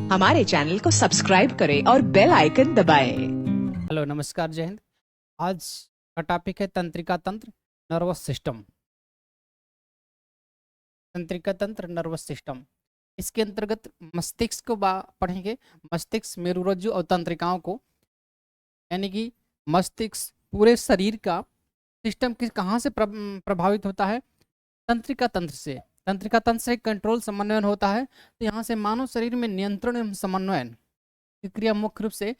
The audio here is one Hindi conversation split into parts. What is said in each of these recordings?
हमारे चैनल को सब्सक्राइब करें और बेल आइकन दबाएं। हेलो नमस्कार जय हिंद। आज का टॉपिक है तंत्रिका तंत्र नर्वस सिस्टम। तंत्रिका तंत्र नर्वस सिस्टम, इसके अंतर्गत मस्तिष्क को पढ़ेंगे। मस्तिष्क, मेरुरज्जु और तंत्रिकाओं को, यानी कि मस्तिष्क पूरे शरीर का सिस्टम किस कहाँ से प्रभावित होता है? तंत्रिका तंत्र से। तंत्रिका तंत्र से कंट्रोल समन्वयन होता है। तो यहाँ से मानव शरीर में नियंत्रण एवं समन्वयन की क्रिया मुख्य रूप से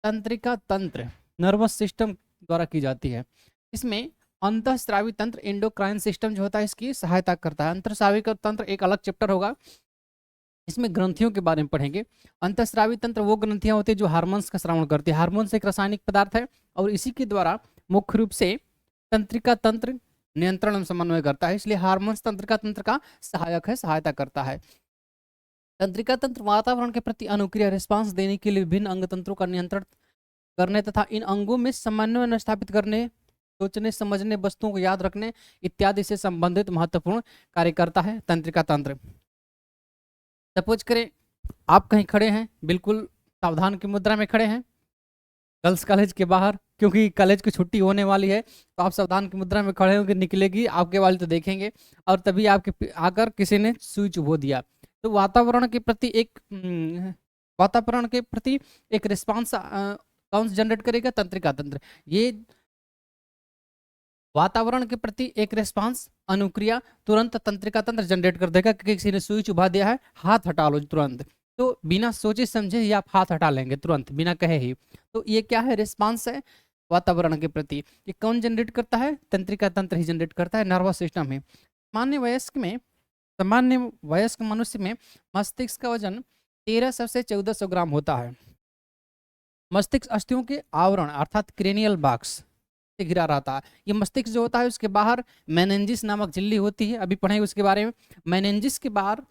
तंत्रिका तंत्र नर्वस सिस्टम द्वारा की जाती है। इसमें अंतःस्रावी तंत्र एंडोक्राइन सिस्टम जो होता है इसकी सहायता करता है। अंतःस्रावी का तंत्र एक अलग चैप्टर होगा, इसमें ग्रंथियों के बारे में पढ़ेंगे। अंतःस्रावी तंत्र वो ग्रंथियां होती है जो हार्मोन्स का श्रावण करती है। हार्मोन्स एक रासायनिक पदार्थ है और इसी के द्वारा मुख्य रूप से तंत्रिका तंत्र नियंत्रण एवं समन्वय करता है, इसलिए हार्मोन्स तंत्रिका तंत्र का सहायक है, सहायता करता है। तंत्रिका तंत्र वातावरण के प्रति अनुक्रिया रिस्पांस देने के लिए विभिन्न अंग तंत्रों का नियंत्रण करने तथा इन अंगों में समन्वय स्थापित करने, सोचने समझने, वस्तुओं को याद रखने इत्यादि से संबंधित महत्वपूर्ण कार्य करता है तंत्रिका तंत्र। सपोज करें आप कहीं खड़े हैं, बिल्कुल सावधान की मुद्रा में खड़े हैं गर्ल्स कॉलेज के बाहर, क्योंकि कॉलेज की छुट्टी होने वाली है, तो आप सावधान की मुद्रा में खड़े होकर निकलेगी आपके वाले तो देखेंगे, और तभी आपके आकर किसी ने सुई चुभो दिया। तो वातावरण के प्रति एक रिस्पांस कौन जनरेट करेगा? तंत्रिका तंत्र। ये वातावरण के प्रति एक रिस्पांस, अनुक्रिया तुरंत तंत्रिका तंत्र जनरेट कर देगा कि किसी ने सुई चुभा दिया है, हाथ हटा लो तुरंत। तो बिना सोचे समझे ही आप हाथ हटा लेंगे तुरंत, बिना कहे ही। तो ये क्या है? रिस्पांस है वातावरण के प्रति। ये कौन जनरेट करता है? तंत्रिका तंत्र ही जनरेट करता है, नर्वस सिस्टम में। सामान्य वयस्क मनुष्य में मस्तिष्क का वजन 1300 से 1400 ग्राम होता है। मस्तिष्क अस्थियों के आवरण अर्थात क्रेनियल बॉक्स से घिरा रहता है। ये मस्तिष्क जो होता है उसके बाहर मेनिंजिस नामक झिल्ली होती है, अभी पढ़ेंगे उसके बारे में। मेनिंजिस के बाहर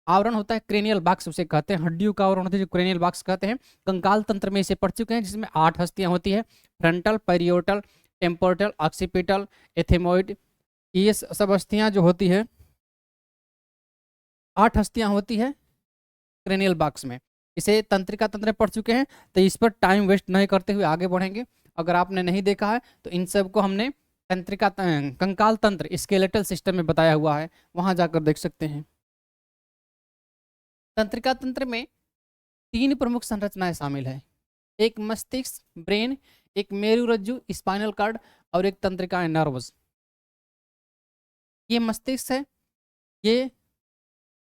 आवरण होता है क्रेनियल बॉक्स, उसे कहते हैं। हड्डियों का आवरण होता है जो क्रेनियल बॉक्स कहते हैं। कंकाल तंत्र में इसे पढ़ चुके हैं, जिसमें 8 हस्तियां होती है। फ्रंटल, पेरियोटल, टेम्पोरल, ऑक्सीपिटल, एथेमोइड, ये सब हस्तियां जो होती है, 8 हस्तियां होती है क्रेनियल बॉक्स में। इसे तंत्रिका तंत्र पढ़ चुके हैं, तो इस पर टाइम वेस्ट नहीं करते हुए आगे बढ़ेंगे। अगर आपने नहीं देखा है तो इन सब को हमने कंकाल तंत्र स्केलेटल सिस्टम में बताया हुआ है, वहां जाकर देख सकते हैं। तंत्रिका तंत्र में 3 प्रमुख संरचनाएं शामिल है। एक मस्तिष्क ब्रेन, एक मेरुरज्जु स्पाइनल कार्ड और एक तंत्रिका नर्व्स। ये मस्तिष्क है, ये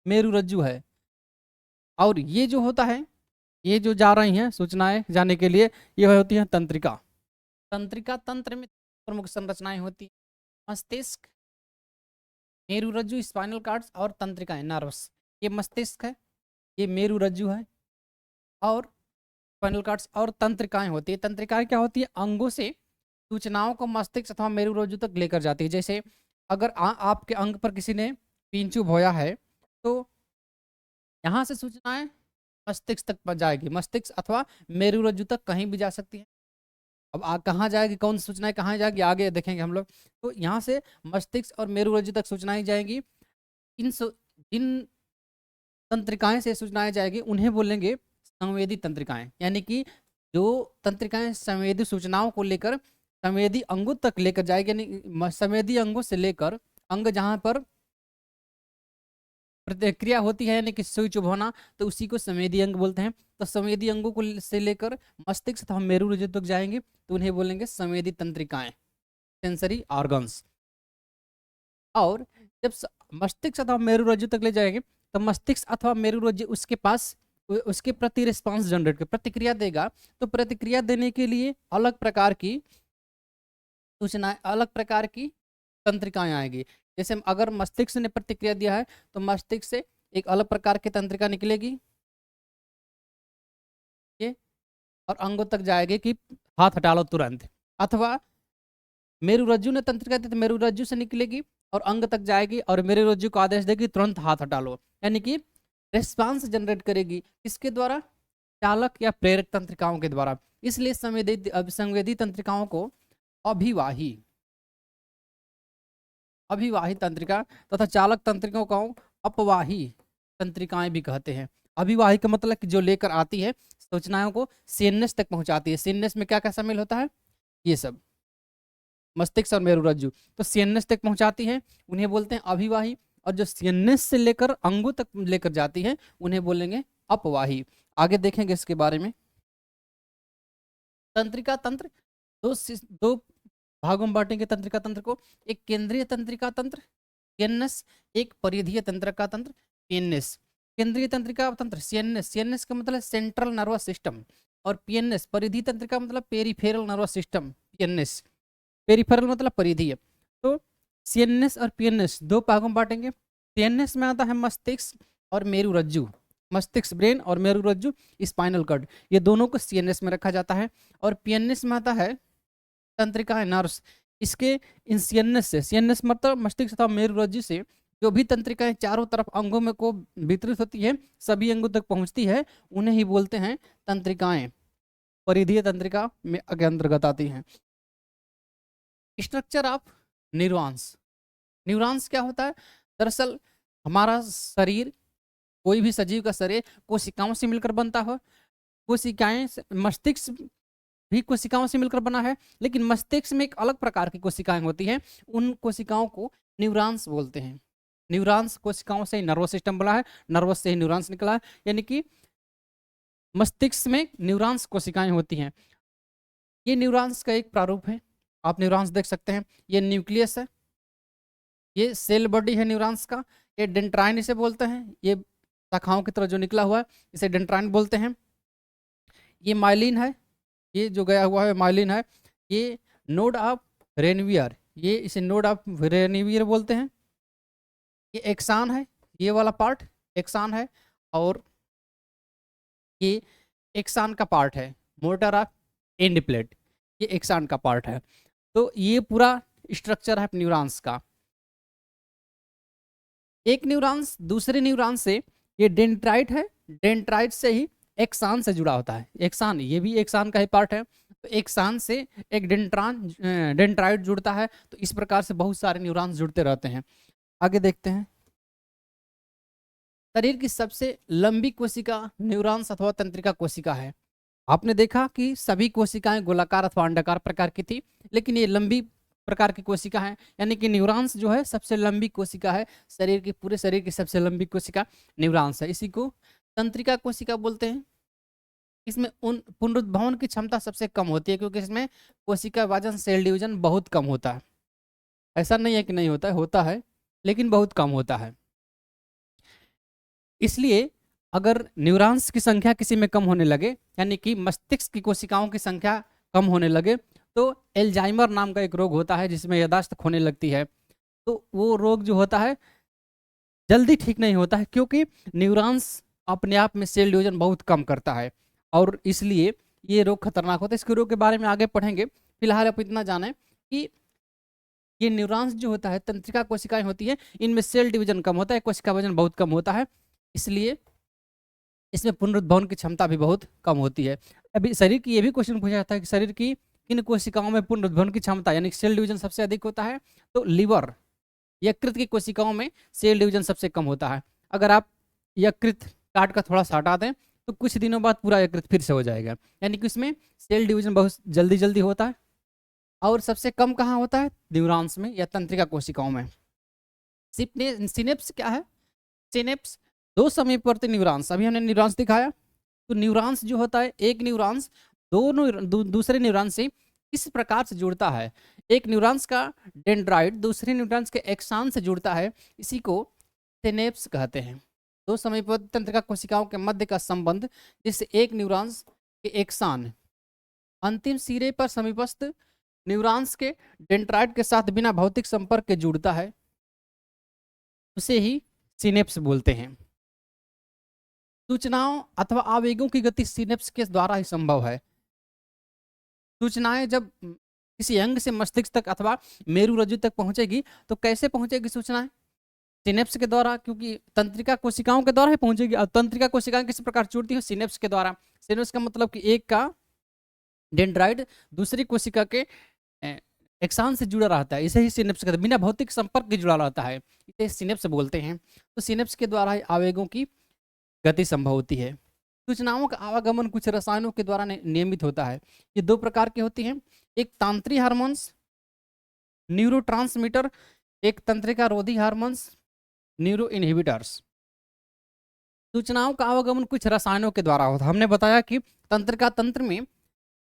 मेरुरज्जु है, और ये जो होता है, ये जो जा रही हैं सूचनाएं जाने के लिए, ये होती हैं तंत्रिका। तंत्रिका तंत्र में प्रमुख संरचनाएं होती हैं: मस्तिष्क, मेरुरज्जु स्पाइनल कार्ड्स और तंत्रिकाएं नर्व्स। ये मस्तिष्क है, ये मेरुरज्जु है और स्पाइनल कार्ड्स, और तंत्रिकाएं होती है। तंत्रिकाएं क्या होती है? अंगों से सूचनाओं को मस्तिष्क अथवा मेरुरज्जु तक लेकर जाती है। जैसे अगर आपके अंग पर किसी ने पींचू भोया है, तो यहाँ से सूचनाएं मस्तिष्क तक पहुंच जाएगी, मस्तिष्क अथवा मेरुरज्जु तक कहीं भी जा सकती है। अब कहाँ जाएगी, कौन सी सूचनाएं कहाँ जाएगी, आगे देखेंगे हम लोग। तो यहाँ से मस्तिष्क और मेरुरज्जु तक सूचनाएं जाएंगी। जिन तंत्रिकाएं से सूचनाएं जाएगी उन्हें बोलेंगे संवेदी तंत्रिकाएं, यानी कि जो तंत्रिकाएं संवेदी सूचनाओं को लेकर संवेदी अंगों तक लेकर जाएगी, यानी संवेदी अंगों से लेकर अंग जहाँ पर प्रतिक्रिया होती है, यानी कि सुई चुभोना, तो उसी को संवेदी अंग बोलते हैं। तो संवेदी अंगों को से लेकर मस्तिष्क तथा मेरुरज्जु तक जाएंगे तो उन्हें बोलेंगे संवेदी तंत्रिकाएं, सेंसरी ऑर्गन्स। और जब मस्तिष्क अथवा मेरुरज्जु तक ले जाएंगे तो मस्तिष्क अथवा मेरुरज्जु उसके पास उसके प्रति रिस्पांस जनरेट कर प्रतिक्रिया देगा। तो प्रतिक्रिया देने के लिए अलग प्रकार की सूचनाएं, अलग प्रकार की तंत्रिकाएं आएगी। जैसे अगर मस्तिष्क ने प्रतिक्रिया दिया है तो मस्तिष्क से एक अलग प्रकार की तंत्रिका निकलेगी, ये, और अंगों तक जाएगी कि हाथ हटा लो तुरंत। अथवा मेरुरज्जु ने तंत्रिका दी तो मेरुरज्जु से निकलेगी और अंग तक जाएगी और मेरुरज्जु को आदेश देगी तुरंत हाथ हटा लो, यानी कि रिस्पांस जनरेट करेगी। किसके द्वारा? चालक या प्रेरक तंत्रिकाओं के द्वारा। इसलिए संवेदी तंत्रिकाओं को अभिवाही अभिवाही तंत्रिका तथा चालक तंत्रिकाओं को अपवाही तंत्रिकाएं भी कहते हैं। अभिवाही का मतलब कि जो लेकर आती है सूचनाओं को सीएनएस तक पहुंचाती है। सीएनएस में क्या क्या शामिल होता है, ये सब मस्तिष्क और मेरुरज्जु, तो सीएनएस तक पहुंचाती है, उन्हें बोलते हैं अभिवाही। और जो सीएनएस से लेकर अंगों तक लेकर जाती है उन्हें बोलेंगे अपवाही। आगे देखेंगे इसके बारे में। तंत्रिका तंत्र दो भागों में बांटेंगे तंत्रिका तंत्र को। एक केंद्रीय तंत्रिका तंत्र सीएनएस, एक परिधीय तंत्रिका तंत्र पीएनएस। केंद्रीय तंत्रिका तंत्र सीएनएस, सीएनएस का मतलब सेंट्रल नर्वस सिस्टम, और पीएनएस परिधीय तंत्रिका मतलब peripheral nervous system PNS. Peripheral मतलब परिधीय। तो सीएनएस और पीएनएस दो भागों में बांटेंगे। सीएनएस में आता है मस्तिष्क और मेरुरज्जु, मस्तिष्क ब्रेन और मेरुरज्जु स्पाइनल कॉर्ड, ये दोनों को सीएनएस में रखा जाता है। और पीएनएस में आता है तंत्रिका नर्व्स। इसके इन सीएनएस से, सीएनएस मतलब मस्तिष्क तथा मेरुरज्जु से जो भी तंत्रिकाएं चारों तरफ अंगों में को वितरित होती है, सभी अंगों तक पहुंचती है, उन्हें ही बोलते हैं तंत्रिकाएं, परिधीय तंत्रिका में के अंतर्गत आती हैं। Structure of neurons. न्यूरॉन्स क्या होता है, दरअसल हमारा शरीर, कोई भी सजीव का शरीर कोशिकाओं से मिलकर बनता हो। कोशिकाएं, मस्तिष्क भी कोशिकाओं से मिलकर बना है, लेकिन मस्तिष्क में एक अलग प्रकार की कोशिकाएं होती हैं, उन कोशिकाओं को न्यूरॉन्स बोलते हैं। न्यूरॉन्स कोशिकाओं से ही नर्वस सिस्टम बना है, नर्वस से ही न्यूरॉन्स निकला है, यानी कि मस्तिष्क में न्यूरॉन्स कोशिकाएं होती हैं। ये न्यूरॉन्स का एक प्रारूप है, आप न्यूरॉन्स देख सकते हैं। ये न्यूक्लियस है, ये सेल बॉडी है न्यूरॉन्स का, ये डेंड्राइन इसे बोलते हैं, ये शाखाओं की तरह जो निकला हुआ है इसे डेंड्राइन बोलते हैं। ये माइलिन है, ये जो गया हुआ है माइलिन है। ये नोड ऑफ रेनवियर, ये इसे नोड ऑफ रेनवियर बोलते हैं। ये एक्सान है, ये वाला पार्ट एक्सान है, और ये एक्सान का पार्ट है, मोटर ऑफ एंड प्लेट, ये एक्सान का पार्ट है। तो ये पूरा स्ट्रक्चर है न्यूरॉन्स का। एक न्यूरॉन्स दूसरे न्यूरॉन से, ये डेंड्राइट है, डेंड्राइट से ही एक्सान से जुड़ा होता है। एक्सान, ये भी एक्सान का ही पार्ट है। तो एक्सान से एक डेंड्राइट जुड़ता है। तो इस प्रकार से बहुत सारे न्यूरॉन्स जुड़ते रहते हैं। आगे देखते हैं। शरीर की सबसे लंबी कोशिका न्यूरॉन्स अथवा तंत्रिका कोशिका है। आपने देखा कि सभी कोशिकाएं गोलाकार अथवा अंडाकार प्रकार की थी, लेकिन ये लंबी प्रकार की कोशिका है, यानी कि न्यूरॉन्स जो है सबसे लंबी कोशिका है। शरीर की, पूरे शरीर की सबसे लंबी कोशिका न्यूरॉन्स है। इसी को तंत्रिका कोशिका बोलते हैं। इसमें उन पुनरुद्भवन की क्षमता सबसे कम होती है, क्योंकि इसमें कोशिका विभाजन, सेल डिवीजन बहुत कम होता है। ऐसा नहीं है कि नहीं होता है, होता है, लेकिन बहुत कम होता है। इसलिए अगर न्यूरॉन्स की संख्या किसी में कम होने लगे, यानी कि मस्तिष्क की कोशिकाओं की संख्या कम होने लगे, तो एल्जाइमर नाम का एक रोग होता है जिसमें याददाश्त खोने लगती है। तो वो रोग जो होता है जल्दी ठीक नहीं होता है, क्योंकि न्यूरॉन्स अपने आप में सेल डिवीजन बहुत कम करता है, और इसलिए ये रोग खतरनाक होता है। इसके रोग के बारे में आगे पढ़ेंगे। फिलहाल आप इतना जानें कि ये न्यूरॉन्स जो होता है, तंत्रिका कोशिकाएं होती है, इनमें सेल डिवीजन कम होता है, कोशिका वजन बहुत कम होता है, इसलिए इसमें पुनरुद्भवन की क्षमता भी बहुत कम होती है। अभी शरीर की ये भी क्वेश्चन पूछा जाता है कि शरीर की किन कोशिकाओं में पुनरुद्भवन की क्षमता यानी सेल डिवीजन सबसे अधिक होता है। तो लीवर, यकृत की कोशिकाओं में सेल डिवीजन सबसे कम होता है। अगर आप यकृत काट कर थोड़ा सा हटा दें तो कुछ दिनों बाद पूरा यकृत फिर से हो जाएगा, यानी कि इसमें सेल डिवीजन बहुत जल्दी जल्दी होता है। और सबसे कम कहाँ होता है, न्यूरॉन्स में या तंत्रिका कोशिकाओं में। सिनेप्स क्या है, सिनेप्स दो समीपवर्ती न्यूरॉन्स, अभी हमने न्यूरॉन्स दिखाया। तो न्यूरॉन्स जो होता है, एक न्यूरॉन्स दूसरे न्यूरॉन से किस प्रकार से जुड़ता है। एक न्यूरॉन्स का डेंड्राइट दूसरे न्यूरॉन्स के एक्सान से जुड़ता है, इसी को सिनेप्स कहते हैं। दो समीपवर्ती तंत्रिका कोशिकाओं के मध्य का संबंध, जिससे एक न्यूरॉन्स के एक्सान अंतिम सिरे पर समीपस्थ न्यूरॉन्स के डेंड्राइट के साथ बिना भौतिक संपर्क के जुड़ता है, उसे ही सिनेप्स बोलते हैं। सूचनाओं अथवा आवेगों की गति सिनेप्स के द्वारा ही संभव है। सूचनाएं जब किसी अंग से मस्तिष्क तक अथवा मेरुरज्जु तक पहुंचेगी तो कैसे पहुंचेगी सूचनाएं, सिनेप्स के द्वारा, क्योंकि तंत्रिका कोशिकाओं के द्वारा ही पहुंचेगी। और तंत्रिका कोशिकाएं किस प्रकार जुड़ती है, सिनेप्स के द्वारा। सिनेप्स का मतलब कि एक का डेंड्राइट दूसरी कोशिका के एक्सान से जुड़ा रहता है, इसे ही सिनेप्स कहते हैं। बिना भौतिक संपर्क के जुड़ा रहता है, इसे सिनेप्स बोलते हैं। तो सिनेप्स के द्वारा ही आवेगों की गति संभव होती है। सूचनाओं का आवागमन कुछ रसायनों के द्वारा नियमित होता है। ये दो प्रकार के होती हैं, एक तंत्री हार्मोन्स न्यूरोट्रांसमीटर, एक तंत्रिका रोधी हार्मोन्स न्यूरो इनहिबिटर्स। सूचनाओं का आवागमन कुछ रसायनों के द्वारा होता है। हमने बताया कि तंत्रिका तंत्र में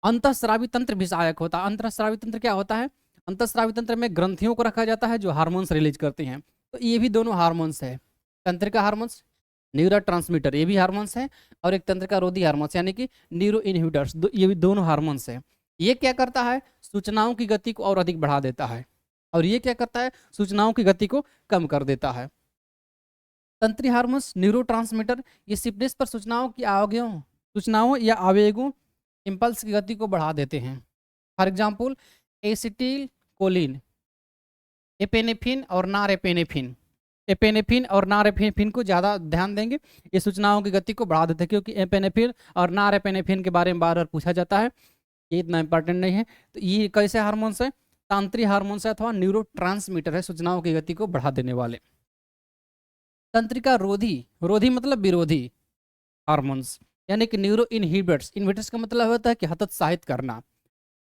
अंतःस्रावी तंत्र भी सहायक होता है। अंतःस्रावी तंत्र क्या होता है? अंतःस्रावी तंत्र में ग्रंथियों को रखा जाता है जो हार्मोन्स रिलीज करते हैं। तो ये भी दोनों हार्मोन्स है, तंत्रिका हार्मोन्स न्यूरोट्रांसमीटर ये भी हार्मोन्स है, और एक तंत्रिका रोधी हार्मोन्स यानी कि न्यूरो इनहिबिटर्स ये भी दोनों हार्मोन्स है। ये क्या करता है? सूचनाओं की गति को और अधिक बढ़ा देता है, और ये क्या करता है? सूचनाओं की गति को कम कर देता है। तंत्री हार्मोन्स न्यूरोट्रांसमीटर ये स्टिफनेस पर सूचनाओं या आवेगों इम्पल्स की गति को बढ़ा देते हैं। फॉर एग्जाम्पल एसिटिल कोलिन, एपेनेफ्रिन और नारेपेनेफ्रिन। एपेनेफ्रिन और नारेपेनेफ्रिन को ज़्यादा ध्यान देंगे, ये सूचनाओं की गति को बढ़ा देते हैं, क्योंकि एपेनेफ्रिन और नारेपेनेफ्रिन के बारे में बार बार पूछा जाता है, ये इतना इंपॉर्टेंट नहीं है। तो ये कैसे हार्मोन्स है? तंत्री हार्मोन्स है अथवा न्यूरोट्रांसमीटर है, सूचनाओं की गति को बढ़ा देने वाले। तंत्रिका रोधी, रोधी मतलब विरोधी हार्मोन्स यानी कि न्यूरो इनहिबिटर्स। इनहिबिटर्स का मतलब होता है कि हतोत्साहित करना,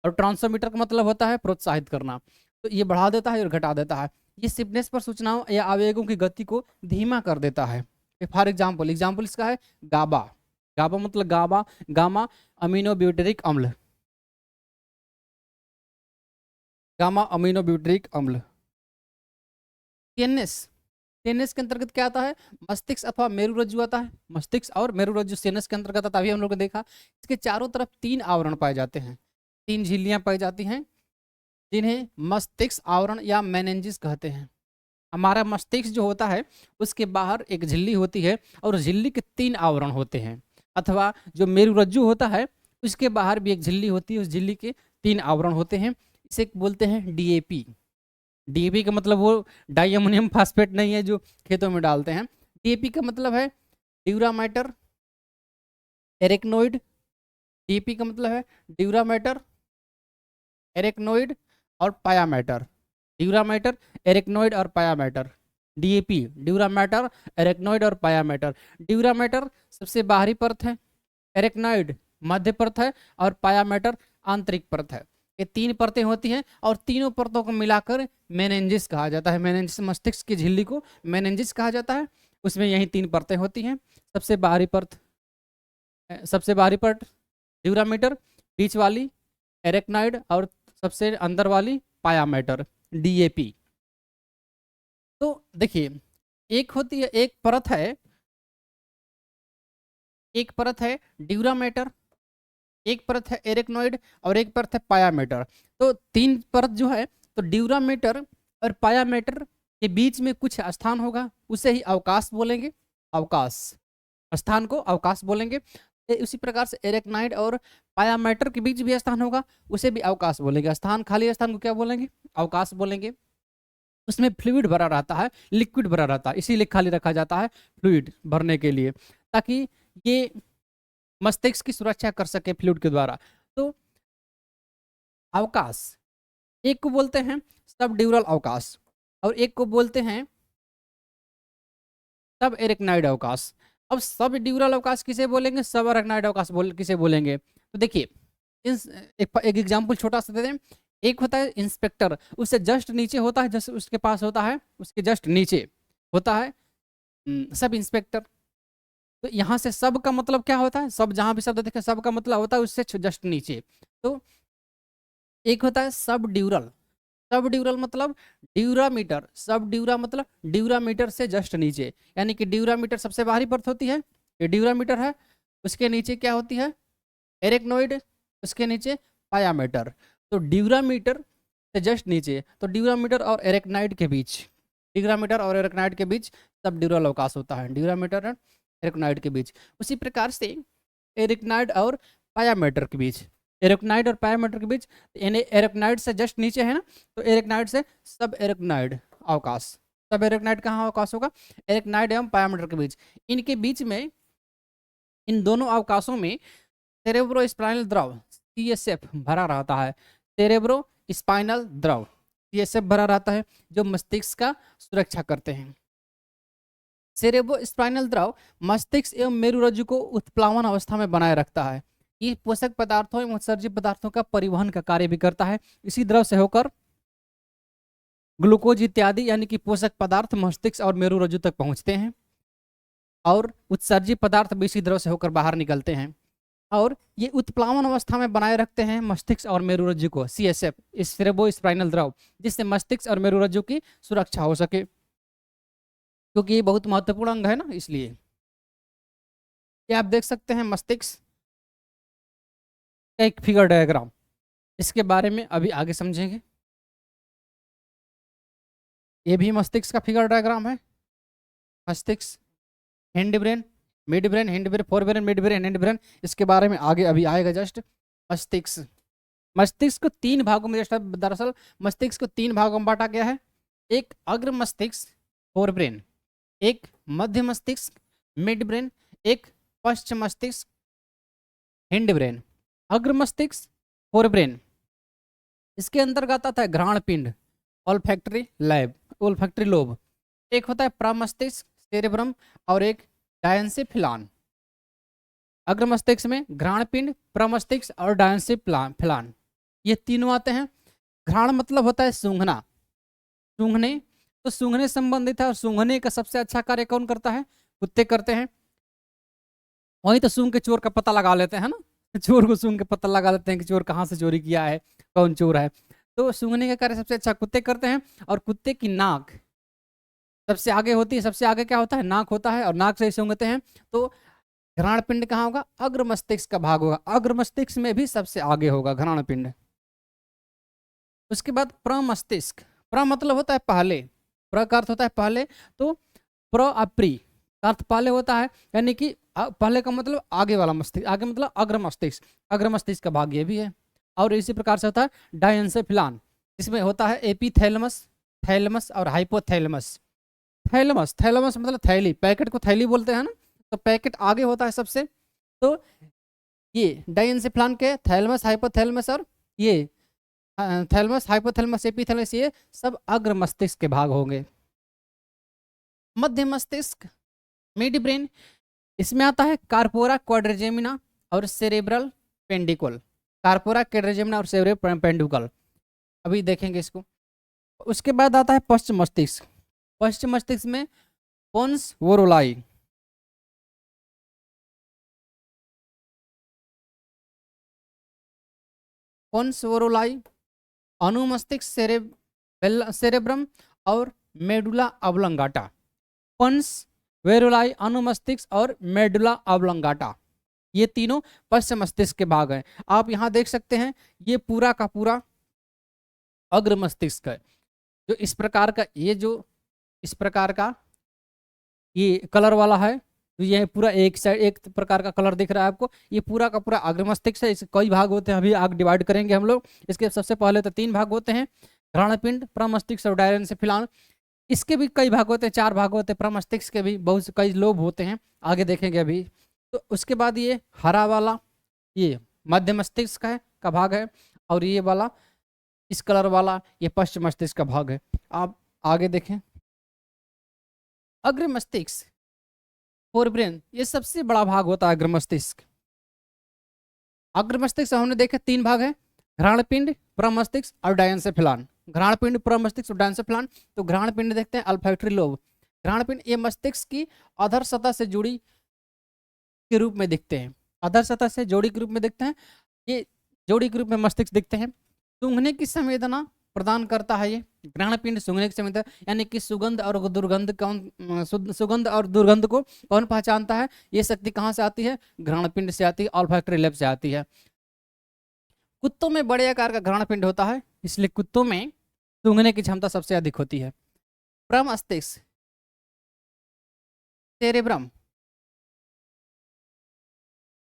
और ट्रांसमीटर का मतलब होता है प्रोत्साहित करना। तो ये बढ़ा देता है और घटा देता है। ये स्टिफनेस पर सूचनाओं या आवेगों की गति को धीमा कर देता है। फॉर एग्जाम्पल इसका है गाबा। गाबा मतलब गामा अमीनोब्यूटेरिक अम्ल, गामा अमीनोब्यूटेरिक अम्ल। सीएनएस, सीएनएस के अंतर्गत क्या आता है? मस्तिष्क अथवा मेरुरज्जु आता है। मस्तिष्क और मेरुरज्जु सीएनएस के अंतर्गत आता है। अभी हम लोग ने देखा इसके चारों तरफ 3 आवरण पाए जाते हैं, 3 झिल्लियां पाई जाती हैं, जिन्हें मस्तिष्क आवरण या मेनिंजिस कहते हैं। हमारा मस्तिष्क जो होता है उसके बाहर एक झिल्ली होती है, और झिल्ली के 3 आवरण होते हैं। अथवा जो मेरुरज्जु होता है उसके बाहर भी एक झिल्ली होती है, उस झिल्ली के 3 आवरण होते हैं। इसे बोलते हैं डीएपी। डीएपी का मतलब वो डाई अमोनियम फास्फेट नहीं है जो खेतों में डालते हैं। डीएपी का मतलब है ड्यूरामैटर, एरेक्नोइड। डीएपी का मतलब है ड्यूरामैटर, एरेक्नोइड और पायामैटर। ड्यूरामैटर, एरेक्नोइड और पायामैटर। डीएपी ड्यूरामैटर, एरेक्नोइड और पायामैटर। ड्यूरामैटर सबसे बाहरी परत है, एरेक्नोइड मध्य परत है, और पायामैटर आंतरिक परत है। ये 3 परतें होती हैं, और तीनों परतों को मिलाकर मेनिंजिस कहा जाता है। मेनिंजिस मस्तिष्क की झिल्ली को मेनिंजिस कहा जाता है। उसमें यही 3 परतें होती हैं। सबसे बाहरी परत ड्यूरामीटर, बीच वाली एरेक्नोइड, और सबसे अंदर वाली पायामैटर डीएपी। तो देखिए एक परत है ड्यूरामेटर, एक परत है एरेक्नोइड, और एक परत है पायामेटर। तो 3 परत जो है, तो ड्यूरामेटर और पायामेटर के बीच में कुछ स्थान होगा, उसे ही अवकाश बोलेंगे। अवकाश, स्थान को अवकाश बोलेंगे। उसी प्रकार से एरेक्नोइड और पायामेटर के बीच भी स्थान होगा, उसे भी अवकाश बोलेंगे। स्थान, खाली स्थान को क्या बोलेंगे? अवकाश बोलेंगे। उसमें फ्लूइड भरा रहता है, लिक्विड भरा रहता है, इसीलिए खाली रखा जाता है फ्लूइड भरने के लिए, ताकि ये मस्तिष्क की सुरक्षा कर सके फ्लूइड के द्वारा। तो अवकाश, एक को बोलते हैं सब ड्यूरल अवकाश, और एक को बोलते हैं सब एरेक्नोइड अवकाश। अब सब ड्यूरल अवकाश किसे बोलेंगे, सब एरेक्नोइड अवकाश किसे बोलेंगे? तो देखिए एक एग्जाम्पल छोटा सा दे दें। एक होता है इंस्पेक्टर, उससे जस्ट नीचे होता है, जस्ट उसके पास होता है, उसके जस्ट नीचे होता है सब इंस्पेक्टर। तो यहाँ से सब का मतलब क्या होता है? सब, जहाँ भी शब्द देखे सब का मतलब होता है उससे जस्ट नीचे। तो एक होता है सब ड्यूरल, सब ड्यूरल मतलब ड्यूरामीटर, सब ड्यूरा मतलब ड्यूरामीटर से जस्ट नीचे, यानी कि ड्यूरामीटर सबसे बाहरी परत होती है, ये ड्यूरामीटर है। उसके नीचे क्या होती है? एरेक्नोइड, उसके नीचे पायामीटर। तो ड्यूरामीटर से जस्ट नीचे, तो ड्यूरामीटर और एरेक्नोइड के बीच, ड्यूरामीटर और एरेक्नोइड के बीच सब ड्यूरल अवकाश होता है, ड्यूरामीटर और एरेक्नोइड के बीच। उसी प्रकार से एरेक्नोइड और पायामीटर के बीच, एरेक्नोइड और पायामीटर के बीच, यानी एरेक्नोइड से जस्ट नीचे है ना, तो एरेक्नोइड से सब एरेक्नोइड अवकाश। सब एरेक्नोइड कहाँ अवकाश होगा? एरेक्नोइड एवं पायामीटर के बीच। इनके बीच में, इन दोनों अवकाशों में सेरेब्रोस्पाइनल द्रव CSF भरा रहता है। सेरेब्रोस्पाइनल द्रव CSF भरा रहता है, जो मस्तिष्क का सुरक्षा करते हैं। सेरेब्रो स्पाइनल द्रव मस्तिष्क एवं मेरुरज्जु को उत्प्लावन अवस्था में बनाए रखता है। ये पोषक पदार्थों एवं उत्सर्जित पदार्थों का परिवहन का कार्य भी करता है। इसी द्रव से होकर ग्लूकोज इत्यादि यानी कि पोषक पदार्थ मस्तिष्क और मेरुरज्जु तक पहुंचते हैं और उत्सर्जित पदार्थ भी इसी द्रव से होकर बाहर निकलते हैं और ये उत्प्लावन अवस्था में बनाए रखते हैं मस्तिष्क और मेरुरज्जु को, CSF, इस सेरेब्रो स्पाइनल द्रव, जिससे मस्तिष्क और मेरुरज्जु की सुरक्षा हो सके, क्योंकि ये बहुत महत्वपूर्ण अंग है ना, इसलिए। ये आप देख सकते हैं मस्तिष्क का एक फिगर डायग्राम, इसके बारे में अभी आगे समझेंगे। ये भी मस्तिष्क का फिगर डायग्राम है। मस्तिष्क, hind brain, mid brain, hind brain, fore brain, mid brain, hind brain, इसके बारे में आगे अभी आएगा जस्ट। मस्तिष्क, मस्तिष्क को 3 भागों में, दरअसल मस्तिष्क को 3 भागों में बांटा गया है। एक अग्र मस्तिष्क, फोर ब्रेन, एक मध्य मस्तिष्क, मिड ब्रेन, एक पश्चिम मस्तिष्क, हिंड ब्रेन। अग्र मस्तिष्क, फोर ब्रेन, इसके अंतर्गत आता है घ्राण पिंड, ओल्फैक्टरी लैब, ओल्फैक्टरी लोब। एक होता है प्रमस्तिष्क, सेरेब्रम, और एक डायंसिफिलान। अग्र मस्तिष्क में घ्राण पिंड, प्रमस्तिष्क और डायंसिफिलान, ये तीनों आते हैं। घ्राण मतलब होता है सूंघना, सूंघने, तो सूंघने संबंधित है, और सूंघने का सबसे अच्छा कार्य कौन करता है? कुत्ते करते हैं। वही तो सूंघ के चोर का पता लगा लेते हैं ना, चोर को सूंघ के पता लगा लेते हैं कि चोर कहाँ से चोरी किया है, कौन चोर है। तो सूंघने का कार्य सबसे अच्छा कुत्ते करते हैं। और कुत्ते की नाक सबसे आगे होती है। सबसे आगे क्या होता है? नाक होता है, और नाक से ही सूंघते हैं। तो घ्राण पिंड कहाँ होगा? अग्र मस्तिष्क का भाग होगा। अग्र मस्तिष्क में भी सबसे आगे होगा घ्राण पिंड। उसके बाद प्रमस्तिष्क, प्र मतलब होता है पहले, प्र का अर्थ होता है पहले, तो प्र अप्री का अर्थ पहले होता है, यानी कि पहले का मतलब आगे वाला मस्तिष्क, आगे मतलब अग्र मस्तिष्क, अग्र मस्तिष्क का भाग ये भी है। और इसी प्रकार से होता है डायंसेफिलान, इसमें होता है एपीथैलेमस, थैलेमस और हाइपोथैलेमस। थैलेमस, थैलेमस मतलब थैली, पैकेट को थैली बोलते हैं ना, तो पैकेट आगे होता है सबसे। तो ये डायंसेफिलान के थैलेमस, हाइपोथैलेमस और ये थैलेमस, हाइपोथैलेमस, एपीथैलेमस, ये सब अग्र मस्तिष्क के भाग होंगे। मध्य मस्तिष्क, मिड ब्रेन, इसमें आता है कार्पोरा क्वाड्रिजेमिना और सेरेब्रल पेंडिकल। कार्पोरा क्वाड्रिजेमिना और सेरेब्रल पेंडिकल, अभी देखेंगे इसको। उसके बाद आता है पश्चिम मस्तिष्क। पश्चिम मस्तिष्क में पोन्स वोरोलाई, पोन्स वोरोलाई, अनुमस्तिष्क, सेरेब्रम और मेडुला ऑब्लंगाटा। पन्स, वेरुलाई, अनुमस्तिष्क और मेडुला ऑब्लंगाटा, ये तीनों पश्चिम मस्तिष्क के भाग हैं। आप यहाँ देख सकते हैं ये पूरा का पूरा अग्र मस्तिष्क है। जो इस प्रकार का, ये जो इस प्रकार का ये कलर वाला है, तो ये पूरा एक साइड एक प्रकार का कलर दिख रहा है आपको, ये पूरा का पूरा अग्र मस्तिष्क है। इसके कई भाग होते हैं, अभी आगे डिवाइड करेंगे हम लोग। इसके सबसे पहले तो 3 भाग होते हैं, घ्राणपिंड, प्रमस्तिष्क और डायंसेफिलान। इसके भी कई भाग होते हैं, 4 भाग होते हैं। प्रमस्तिष्क के भी बहुत से कई लोब होते हैं, आगे देखेंगे अभी। तो उसके बाद ये हरा वाला, ये मध्य मस्तिष्क का भाग है, और ये वाला इस कलर वाला ये पश्चिम मस्तिष्क का भाग है। आप आगे देखें, अग्र मस्तिष्क, फोर ब्रेन, ये सबसे बड़ा भाग होता है अग्र मस्तिष्क। अग्र मस्तिष्क हमने देखे 3 भाग है, घ्राणपिंड, प्रमस्तिष्क और डायंसेफिलान। घ्राणपिंड, प्रमस्तिष्क और डायंसेफिलान। तो घ्राणपिंड देखते हैं, अल्फैक्टरी लोब। घ्राणपिंड ये मस्तिष्क की अधर सतह से जुड़ी के रूप में दिखते हैं, अधर सतह से जोड़ी के रूप में दिखते हैं। ये जोड़ी के रूप में मस्तिष्क दिखते हैं। सूंघने की संवेदना प्रदान करता है ये घ्राणपिंड, सूंघने की संवेदना, यानी कि सुगंध और दुर्गंध कौन, सुगंध और दुर्गंध को कौन पहचानता है? ये शक्ति कहाँ से आती है? घ्राणपिंड से आती है, ऑल्फैक्टरी लेब से आती है। कुत्तों में बड़े आकार का घ्राणपिंड होता है, इसलिए कुत्तों में सूंघने की क्षमता सबसे अधिक होती है। प्रमस्तिष्क, सेरेब्रम,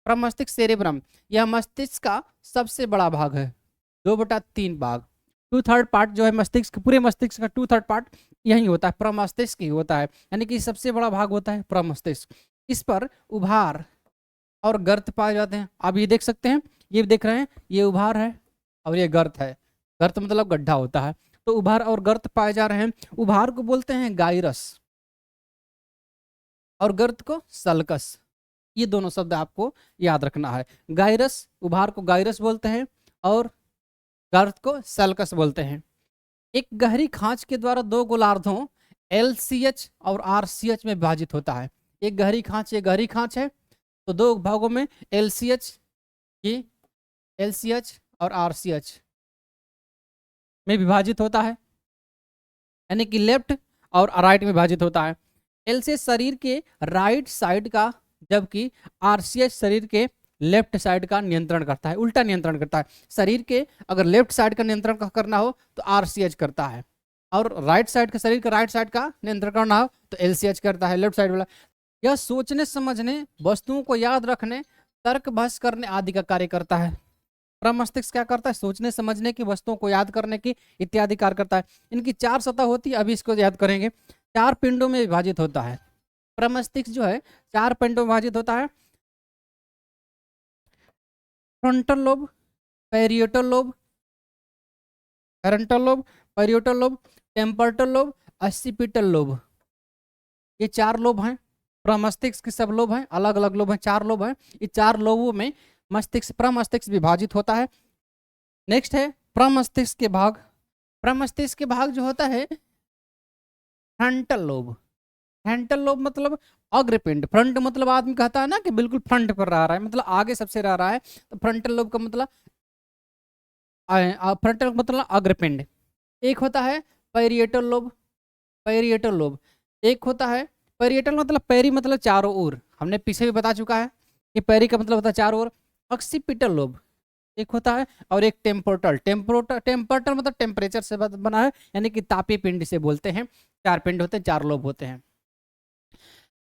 प्रमस्तिष्क, सेरेब्रम, यह मस्तिष्क का सबसे बड़ा भाग है, 2/3 भाग, 2/3 पार्ट जो है मस्तिष्क, पूरे मस्तिष्क का 2/3 पार्ट यही होता है, प्रमस्तिष्क ही होता है, यानी कि सबसे बड़ा भाग होता है प्रमस्तिष्क। इस पर उभार और गर्त पाए जाते हैं। आप ये देख सकते हैं, ये देख रहे हैं, ये उभार है और ये गर्त है। गर्त मतलब गड्ढा होता है। तो उभार और गर्त पाए जा रहे हैं। उभार को बोलते हैं गाइरस, और गर्त को सल्कस। ये दोनों शब्द आपको याद रखना है। गायरस, उभार को गायरस बोलते हैं और गर्त को सल्कस बोलते हैं। एक गहरी खांच के द्वारा दो गोलार्धों LCH और RCH में विभाजित होता है। एक गहरी खांच, ये गहरी खांच है तो दो भागों में LCH की LCH और RCH में विभाजित होता है, यानी कि लेफ्ट और राइट में विभाजित होता है। LCH शरीर के राइट साइड का, जबकि RCH शरीर के लेफ्ट साइड का नियंत्रण करता है, उल्टा नियंत्रण करता है। शरीर के अगर लेफ्ट साइड का नियंत्रण करना हो तो RCH करता है, और राइट साइड का, शरीर के राइट साइड का नियंत्रण करना हो तो LCH करता है, लेफ्ट साइड वाला। यह सोचने समझने, वस्तुओं को याद रखने, तर्क बहस करने आदि का कार्य करता है। प्रमस्तिष्क क्या करता है? सोचने समझने की, वस्तुओं को याद करने की इत्यादि कार्य करता है। इनकी 4 सतह होती है, अभी इसको याद करेंगे। 4 पिंडों में विभाजित होता है। प्रमस्तिष्क जो है 4 पिंडों में विभाजित होता है। Frontal lobe, parietal lobe, parental lobe, parietal lobe, temporal lobe, occipital lobe. ये 4 लोब हैं। प्रमस्तिष्क के सब लोब हैं, अलग अलग लोब हैं, 4 लोब हैं। ये 4 लोबों में मस्तिष्क, प्रमस्तिष्क विभाजित होता है। नेक्स्ट है प्रमस्तिष्क के भाग। प्रमस्तिष्क के भाग जो होता है फ्रंटल लोब। फ्रंटल लोब मतलब अग्रपिंड। फ्रंट मतलब आदमी कहता है ना कि बिल्कुल फ्रंट पर रह रहा है, मतलब आगे सबसे रह रहा है, तो फ्रंटल लोब का मतलब फ्रंटल मतलब अग्रपिंड। एक होता है पेरिएटल लोब। पेरिएटल लोब एक होता है। पेरिएटल मतलब पेरी मतलब चारों ओर, हमने पीछे भी बता चुका है कि पेरी का मतलब होता है चारों ओर। ऑक्सीपिटल लोब एक होता है, और एक टेम्पोर्टल। टेम्पोर्टल मतलब टेम्परेचर से बना है, यानी कि तापीय पिंड से बोलते हैं। 4 पिंड होते हैं, 4 लोब होते हैं।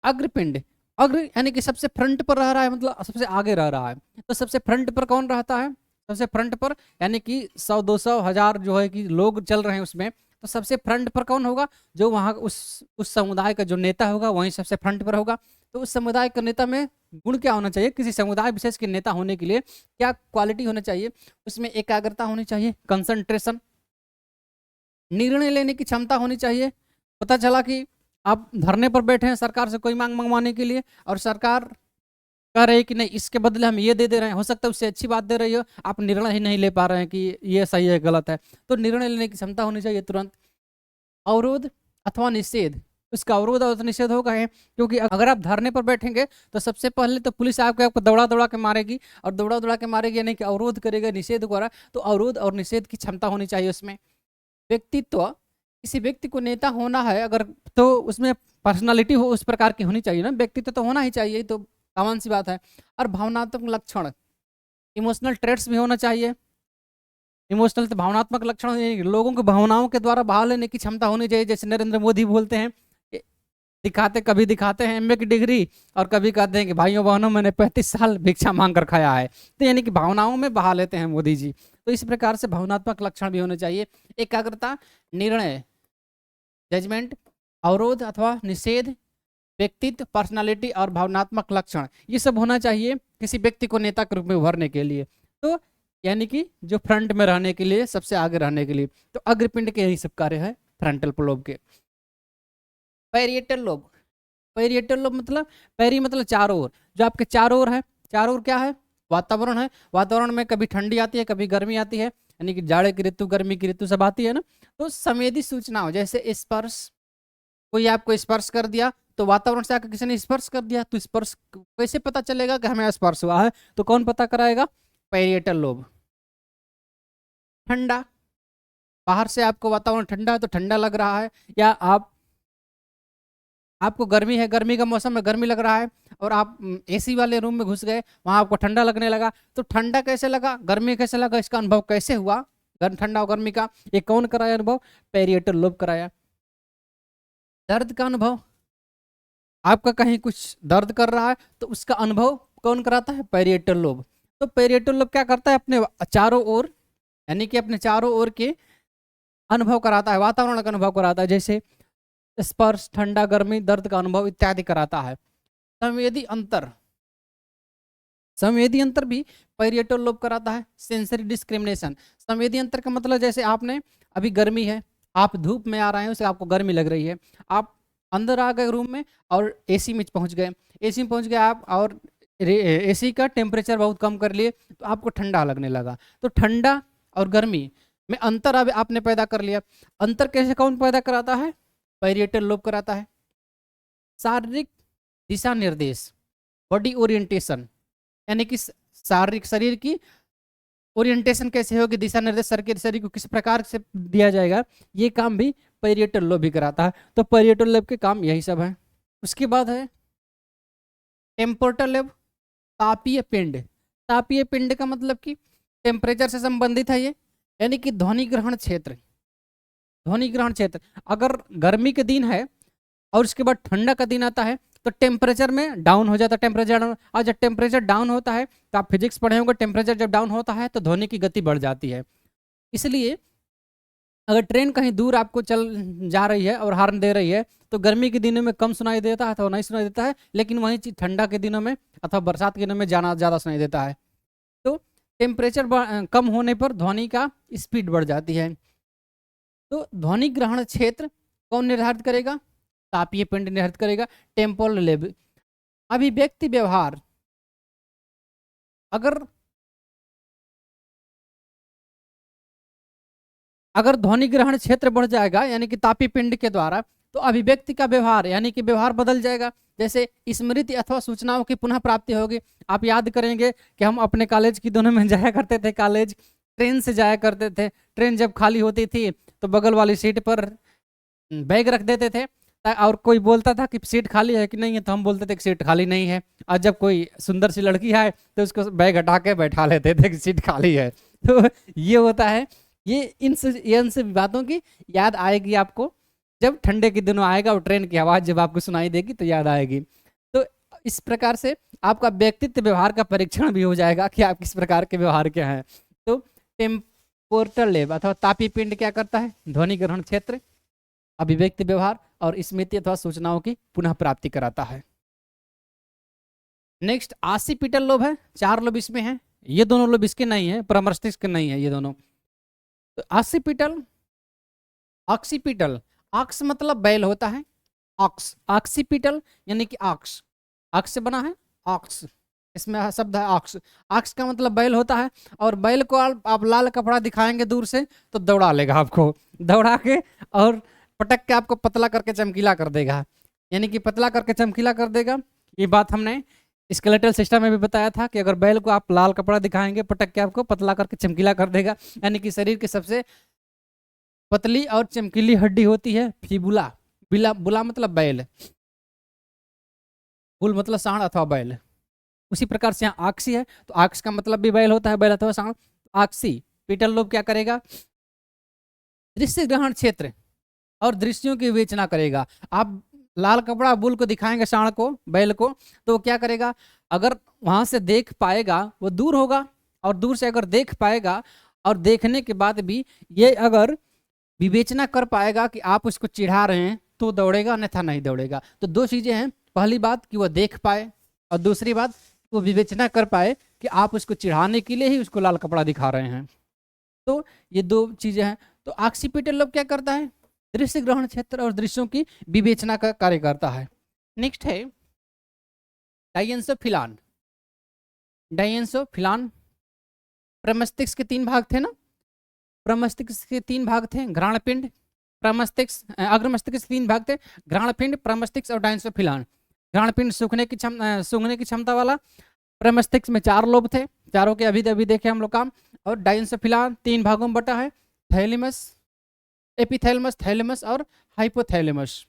अग्रपिंड, अग्र यानी कि सबसे फ्रंट पर रह रहा है, मतलब सबसे आगे रह रहा है। तो सबसे फ्रंट पर कौन रहता है? सबसे फ्रंट पर यानी कि 100, 200, 1000 जो है कि लोग चल रहे हैं उसमें, तो सबसे फ्रंट पर कौन होगा? जो वहाँ उस समुदाय का जो नेता होगा वहीं सबसे फ्रंट पर होगा। तो उस समुदाय का नेता में गुण क्या होना चाहिए? किसी समुदाय विशेष के नेता होने के लिए क्या क्वालिटी होना चाहिए? उसमें एकाग्रता होनी चाहिए, कंसंट्रेशन, निर्णय लेने की क्षमता होनी चाहिए। पता चला कि आप धरने पर बैठे हैं सरकार से कोई मांग मंगवाने के लिए, और सरकार कह रही है कि नहीं इसके बदले हम ये दे रहे हैं, हो सकता है उससे अच्छी बात दे रही हो, आप निर्णय ही नहीं ले पा रहे हैं कि ये सही है गलत है। तो निर्णय लेने की क्षमता होनी चाहिए तुरंत। अवरोध अथवा निषेध, उसका अवरोध और निषेध होगा है, क्योंकि अगर आप धरने पर बैठेंगे तो सबसे पहले तो पुलिस आपको दौड़ा दौड़ा के मारेगी, और दौड़ा दौड़ा के मारेगी यानी कि अवरोध करेगा, निषेध करेगा। तो अवरोध और निषेध की क्षमता होनी चाहिए उसमें। व्यक्तित्व, किसी व्यक्ति को नेता होना है अगर, तो उसमें पर्सनालिटी हो उस प्रकार की होनी चाहिए ना, व्यक्तित्व तो होना ही चाहिए, तो सामान्य सी बात है। और भावनात्मक लक्षण, इमोशनल ट्रेट्स भी होना चाहिए। इमोशनल तो भावनात्मक लक्षण, लोगों को भावनाओं के द्वारा बहा लेने की क्षमता होनी चाहिए। जैसे नरेंद्र मोदी बोलते हैं, कभी दिखाते हैं MA की डिग्री, और कभी कहते हैं कि भाइयों बहनों मैंने 35 साल भिक्षा मांग कर खाया है। तो यानी कि भावनाओं में बहा लेते हैं मोदी जी। तो इस प्रकार से भावनात्मक लक्षण भी होने चाहिए। एकाग्रता, निर्णय, जजमेंट, अवरोध अथवा निषेध, व्यक्तित्व, पर्सनालिटी और भावनात्मक लक्षण, ये सब होना चाहिए किसी व्यक्ति को नेता के रूप में उभरने के लिए। तो यानी कि जो फ्रंट में रहने के लिए, सबसे आगे रहने के लिए। तो अग्रपिंड के यही सब कार्य है फ्रंटल लोब के। पेरिएटल लोब, पेरिएटल लोब मतलब, पेरी मतलब चारों ओर, जो आपके चारों ओर है। चारों ओर क्या है? वातावरण है। वातावरण में कभी ठंडी आती है, कभी गर्मी आती है, यानी कि जाड़े की ऋतु, गर्मी की ऋतु सब आती है ना। तो संवेदी सूचनाओं, जैसे स्पर्श, कोई आपको स्पर्श कर दिया, तो वातावरण से आकर किसी ने स्पर्श कर दिया, तो स्पर्श कैसे पता चलेगा कि हमें स्पर्श हुआ है? तो कौन पता कराएगा? Parietal lobe. ठंडा, बाहर से आपको वातावरण ठंडा है तो ठंडा लग रहा है, या आपको गर्मी है, गर्मी का मौसम में गर्मी लग रहा है, और आप AC वाले रूम में घुस गए, वहां आपको ठंडा लगने लगा। तो ठंडा कैसे लगा, गर्मी कैसे लगा, इसका अनुभव कैसे हुआ? ठंडा और गर्मी का ये कौन कराया अनुभव? पेरिएटल लोब कराया। दर्द का अनुभव, आपका कहीं कुछ दर्द कर रहा है तो उसका अनुभव कौन कराता है? Parietal lobe. तो पेरिएटल लोब क्या करता है? अपने चारों ओर, यानी कि अपने चारों ओर के अनुभव कराता है, वातावरण का अनुभव कराता है, जैसे स्पर्श, ठंडा, गर्मी, दर्द का अनुभव इत्यादि कराता है। संवेदी अंतर, संवेदी अंतर भी पेरिएटल लोब कराता है। सेंसरी डिस्क्रिमिनेशन, संवेदी अंतर का मतलब जैसे आपने अभी गर्मी है, आप धूप में आ रहे हैं, उसे आपको गर्मी लग रही है, आप अंदर आ गए रूम में और एसी में पहुंच गए, एसी में पहुंच गए आप और एसी का टेम्परेचर बहुत कम कर लिए तो आपको ठंडा लगने लगा। तो ठंडा और गर्मी में अंतर अब आपने पैदा कर लिया। अंतर कैसे कौन पैदा कराता है? पैरिएटल लोब कराता है। शारीरिक दिशा निर्देश, बॉडी ओरिएंटेशन, यानी कि शारीरिक शरीर की ओरिएंटेशन कैसे होगी, दिशा निर्देश शरीर को किस प्रकार से दिया जाएगा, ये काम भी पैरिएटल लोब भी कराता है। तो पैरिएटल लोब के काम यही सब है। उसके बाद है टेम्पोरल लोब, तापीय पिंड। तापीय पिंड का मतलब कि टेम्परेचर से संबंधित है ये, यानी कि ध्वनि ग्रहण क्षेत्र। ध्वनि ग्रहण क्षेत्र, अगर गर्मी के दिन है और उसके बाद ठंडा का दिन आता है तो टेम्परेचर में डाउन हो जाता है, टेम्परेचर डाउन। और जब टेम्परेचर डाउन होता है तो आप फिजिक्स पढ़े होंगे, टेम्परेचर जब डाउन होता है तो ध्वनि की गति बढ़ जाती है। इसलिए अगर ट्रेन कहीं दूर आपको चल जा रही है और हॉर्न दे रही है तो गर्मी के दिनों में कम सुनाई देता है अथवा नहीं सुनाई देता है, लेकिन वही चीज ठंडा के दिनों में अथवा बरसात के दिनों में ज़्यादा सुनाई देता है। तो टेम्परेचर कम होने पर ध्वनि का स्पीड बढ़ जाती है। तो ध्वनि ग्रहण क्षेत्र कौन निर्धारित करेगा? तापीय पिंड निर्धारित करेगा। Temporal lobe. अभिव्यक्ति व्यवहार, अगर ध्वनि ग्रहण क्षेत्र बढ़ जाएगा यानी कि तापीय पिंड के द्वारा, तो अभिव्यक्ति का व्यवहार यानी कि व्यवहार बदल जाएगा। जैसे स्मृति अथवा सूचनाओं की पुनः प्राप्ति होगी। आप याद करेंगे कि हम अपने कॉलेज की दिनों में जाया करते थे, कॉलेज ट्रेन से जाया करते थे। ट्रेन जब खाली होती थी तो बगल वाली सीट पर बैग रख देते थे और कोई बोलता था कि सीट खाली है कि नहीं है, तो हम बोलते थे कि सीट खाली नहीं है। और जब कोई सुंदर सी लड़की है तो उसको बैग हटा के बैठा लेते थे कि सीट खाली है। तो ये होता है, ये इन सब बातों की याद आएगी आपको जब ठंडे के दिनों आएगा और ट्रेन की आवाज़ जब आपको सुनाई देगी तो याद आएगी। तो इस प्रकार से आपका व्यक्तित्व व्यवहार का परीक्षण भी हो जाएगा कि आप किस प्रकार के व्यवहार के हैं। तो टेम्पोरल लोब अथवा तापीय पिंड क्या करता है? ध्वनि ग्रहण क्षेत्र, अभिव्यक्ति व्यवहार और स्मृति अथवा सूचनाओं की पुनः प्राप्ति कराता है। नेक्स्ट ऑसिपिटल लोब है। 4 लोब इसमें है, ये दोनों लोब इसके नहीं है, प्रमस्तिष्क के नहीं है ये दोनों। तो ऑसिपिटल, ऑक्सीपिटल, ऑक्स मतलब बैल होता है, ऑक्स। ऑक्सीपिटल यानी कि ऑक्स, ऑक्स से बना है ऑक्स, इसमें शब्द है ऑक्स। ऑक्स का मतलब बैल होता है। और बैल को आप लाल कपड़ा दिखाएंगे दूर से तो दौड़ा लेगा आपको, दौड़ा के और पटक के आपको पतला करके चमकीला कर देगा, यानी कि पतला करके चमकीला कर देगा। ये बात हमने स्केलेटल सिस्टम में भी बताया था कि अगर बैल को आप लाल कपड़ा दिखाएंगे पटक के आपको पतला करके चमकीला कर देगा। यानी कि शरीर की सबसे पतली और चमकीली हड्डी होती है फिबुला। बुला मतलब बैल, बुल मतलब सांड अथवा बैल। उसी प्रकार से यहाँ आक्सी है तो आक्स का मतलब भी बैल होता है, बैल अथवा सांड। आक्सी पिटल लोब क्या करेगा? दृश्य ग्रहण क्षेत्र और दृश्यों की विवेचना करेगा। आप लाल कपड़ा बुल को दिखाएंगे, सांड को, बैल को, तो वो क्या करेगा? अगर वहां से देख पाएगा वो दूर होगा, और दूर से अगर देख पाएगा और देखने के बाद भी ये अगर विवेचना कर पाएगा कि आप उसको चिढ़ा रहे हैं तो दौड़ेगा, अन्यथा नहीं दौड़ेगा। तो 2 चीजें हैं, पहली बात कि वह देख पाए और दूसरी बात वो विवेचना कर पाए कि आप उसको चिढ़ाने के लिए ही उसको लाल कपड़ा दिखा रहे हैं। तो ये 2 चीजें हैं। तो ऑक्सीपिटल लोब क्या करता है? दृश्य ग्रहण क्षेत्र और दृश्यों की विवेचना का कार्य करता है। नेक्स्ट है डायंसोफिलान। डायंसोफिलान, प्रमस्तिष्क के 3 भाग थे ना, प्रमस्तिष्क के 3 भाग थे, घ्राण पिंड, प्रमस्तिष्क, अग्र मस्तिष्क के 3 भाग थे, घ्राण पिंड, प्रमस्तिष्क और डायंसोफिलान। घ्राण पिंड सूंघने की क्षमता वाला, प्रमस्तिष्क में 4 लोब थे, चारों के अभी देखे हम लोग काम। और डायंसोफिलान 3 भागों में बटा है, थैलेमस, एपिथैलेमस, थैलेमस और हाइपोथैलेमस।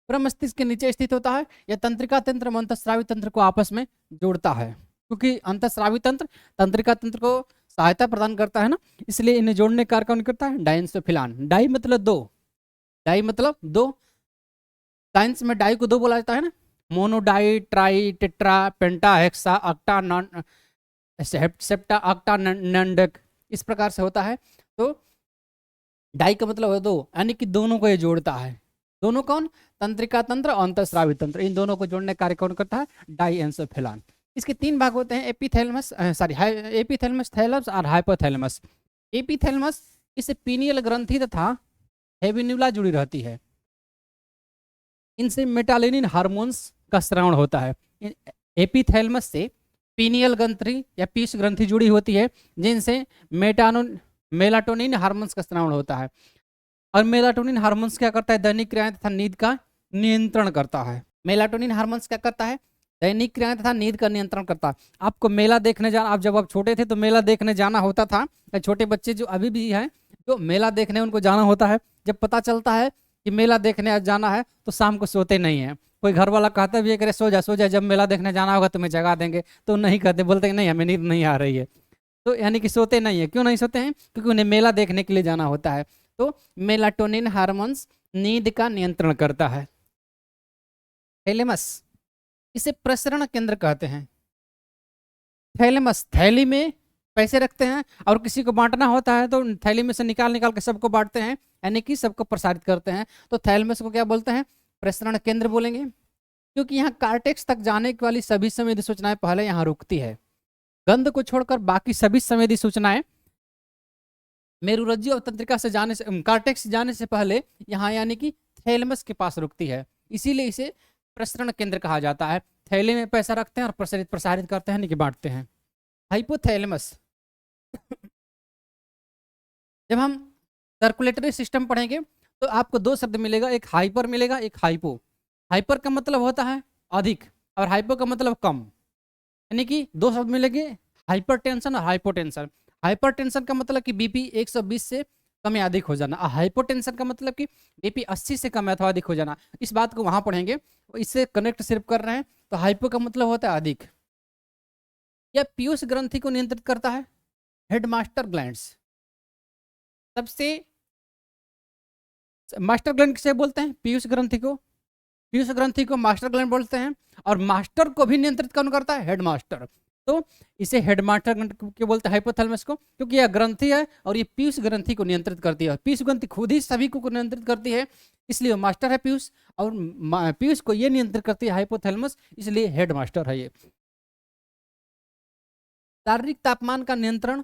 प्रमस्तिष्क के नीचे स्थित होता है। यह तंत्रिका तंत्र और अंतःस्रावी तंत्र को आपस में जोड़ता है, क्योंकि अंतःस्रावी तंत्र तंत्रिका तंत्र को सहायता प्रदान करता है ना, इसलिए इन्हें जोड़ने का कार्य कौन करता है? डायंसोफिलान। डाई मतलब 2, डाई मतलब 2। साइंस में डाई को 2 बोला जाता है ना, mono di, tri, tetra, penta, hexa, octa, non, septa, octa, नंडक, इस प्रकार से होता है। तो डाई का मतलब है 2, यानी कि दोनों को ये जोड़ता है। दोनों कौन? तंत्रिका तंत्र और अंतःस्रावी तंत्र, इन दोनों को जोड़ने का कार्य कौन करता है? डायंसोफिलान। इसके 3 भाग होते हैं, एपिथैलेमस, एपिथैलेमस, थैलमस और हाइपोथैलेमस। एपिथैलेमस, इससे पीनियल ग्रंथि तथा हेविन्यूला जुड़ी रहती है। इनसे मेटालिनिन हार्मोन्स का स्रावण होता है। एपिथैलेमस से पीनियल ग्रंथि या पीस ग्रंथि जुड़ी होती है, जिनसे मेलाटोनिन हार्मोन्स का स्रावण होता है। और मेलाटोनिन हार्मोन्स क्या करता है? दैनिक क्रियाएं तथा नींद का नियंत्रण करता है। मेलाटोनिन हार्मोन्स क्या करता है? दैनिक क्रियाएं तथा नींद का नियंत्रण करता है। आपको मेला देखने जाना, आप जब आप छोटे थे तो मेला देखने जाना होता था, छोटे बच्चे जो अभी भी हैं जो मेला देखने उनको जाना होता है, जब पता चलता है कि मेला देखने आज जाना है तो शाम को सोते नहीं है। कोई घर वाला कहता भी है कि सो जा, जब मेला देखने जाना होगा तुम्हें जगा देंगे, तो नहीं कहते, बोलते नहीं हमें नींद नहीं आ रही है। तो यानी कि सोते नहीं है। क्यों नहीं सोते हैं? क्योंकि उन्हें मेला देखने के लिए जाना होता है। तो मेलाटोनिन हार्मोन्स नींद का नियंत्रण करता है। थैलेमस, इसे प्रसरण केंद्र कहते हैं। थैलेमस थैली में पैसे रखते हैं और किसी को बांटना होता है तो थैली में से निकाल निकाल के सबको बांटते हैं, यानी कि सबको प्रसारित करते हैं। तो थैलेमस को क्या बोलते हैं? प्रसरण केंद्र बोलेंगे, क्योंकि यहाँ कार्टेक्स तक जाने वाली सभी संवेदी सूचनाएं पहले यहाँ रुकती है। गंध को छोड़कर बाकी सभी संवेदी सूचनाएं मेरुरज्जु और तंत्रिका से जाने से, कार्टेक्स जाने से पहले यहाँ यानी कि थैलेमस के पास रुकती है। इसीलिए इसे प्रसरण केंद्र कहा जाता है। थैले में पैसा रखते हैं और प्रसारित करते हैं, नहीं कि बांटते हैं। हाइपोथैलेमस, जब हम सर्कुलेटरी सिस्टम पढ़ेंगे तो आपको दो शब्द मिलेगा, एक हाइपर मिलेगा, एक हाइपो। हाइपर का मतलब होता है अधिक और हाइपो का मतलब कम, यानी कि दो शब्द मिलेंगे, हाइपरटेंशन और हाइपोटेंशन। हाइपरटेंशन का मतलब कि बीपी 120 से कम या अधिक हो जाना, और हाइपोटेंशन का मतलब कि बीपी 80 से कम अथवा अधिक हो जाना। इस बात को वहां पढ़ेंगे, इससे कनेक्ट सिर्फ कर रहे हैं। तो हाइपो का मतलब होता है अधिक। यह पीयूष ग्रंथि को नियंत्रित करता है। हेडमास्टर ग्लैंड्स, सबसे मास्टर ग्लैंड किसे बोलते हैं? पीयूष ग्रंथि को। पीयूष ग्रंथि को मास्टर ग्लैंड बोलते हैं। और मास्टर को भी नियंत्रित कौन करता है? हेडमास्टर। तो इसे हेडमास्टर ग्लैंड क्यों बोलते हैं हाइपोथैलेमस को? क्योंकि यह ग्रंथि है और ये पीयूष ग्रंथि को नियंत्रित करती है। पीयूष ग्रंथि खुद ही सभी को नियंत्रित करती है, इसलिए मास्टर है पीयूष, और पीयूष को ये नियंत्रित करती है हाइपोथैलेमस, इसलिए हेडमास्टर है ये। शारीरिक तापमान का नियंत्रण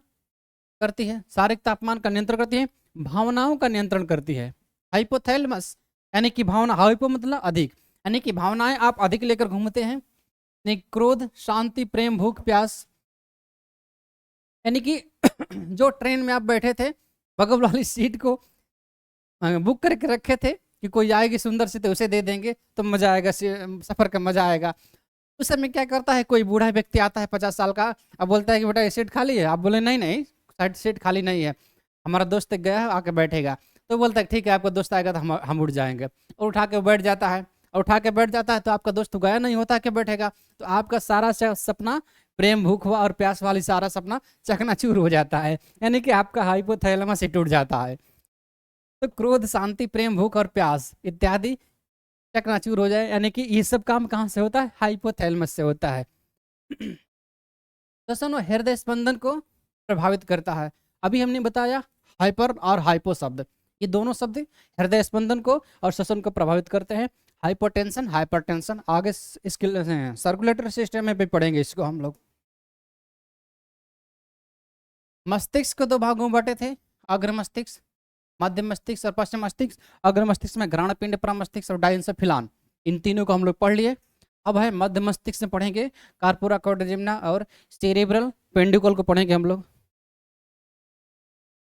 करती है। शारीरिक तापमान का नियंत्रण करती है। भावनाओं का नियंत्रण करती है हाइपोथैलेमस, यानी कि भावना, हाइपो मतलब अधिक, यानी कि भावनाएं आप अधिक लेकर घूमते हैं। नहीं, क्रोध, शांति, प्रेम, भूख, प्यास, यानी कि जो ट्रेन में आप बैठे थे, बगल वाली सीट को बुक करके रखे थे कि कोई आएगी सुंदर से तो उसे दे देंगे तो मजा आएगा, सफर का मजा आएगा। उस समय क्या करता है, कोई बूढ़ा व्यक्ति आता है 50 साल का, अब बोलता है कि बेटा ये सीट खाली है। आप बोले नहीं नहीं, सीट खाली नहीं है, हमारा दोस्त गया है आके बैठेगा। तो बोलता है ठीक है, आपका दोस्त आएगा तो हम उठ जाएंगे, और उठा के बैठ जाता है। और उठा के बैठ जाता है तो आपका दोस्त गया नहीं होता कि बैठेगा, तो आपका सारा सपना, प्रेम, भूख और प्यास वाली सारा सपना चकनाचूर हो जाता है, यानी कि आपका हाइपोथैलेमस ही टूट जाता है। तो क्रोध, शांति, प्रेम, भूख और प्यास इत्यादि चकनाचूर हो जाए, यानी कि ये सब काम कहाँ से होता है? हाइपोथैलेमस से होता है। तो सुनो, हृदय स्पंदन को प्रभावित करता है। अभी हमने बताया हाइपर और हाइपो शब्द, ये दोनों शब्द हृदय स्पंदन को और श्वसन को प्रभावित करते हैं। हाइपोटेंशन, हाइपरटेंशन आगे इसके सर्कुलेटरी सिस्टम में भी पढ़ेंगे इसको हम लोग। मस्तिष्क को दो भागों में बांटे थे, अग्र मस्तिष्क, मध्य मस्तिष्क और पश्चिम मस्तिष्क। अग्र मस्तिष्क में घ्राण पिंड, प्रमस्तिष्क और डाइंसफिलान, इन तीनों को हम लोग पढ़ लिए। अब है मध्य मस्तिष्क में पढ़ेंगे कार्पोरा क्वाड्रिजिम्ना और सेरेब्रल पेंडिकल को पढ़ेंगे हम लोग।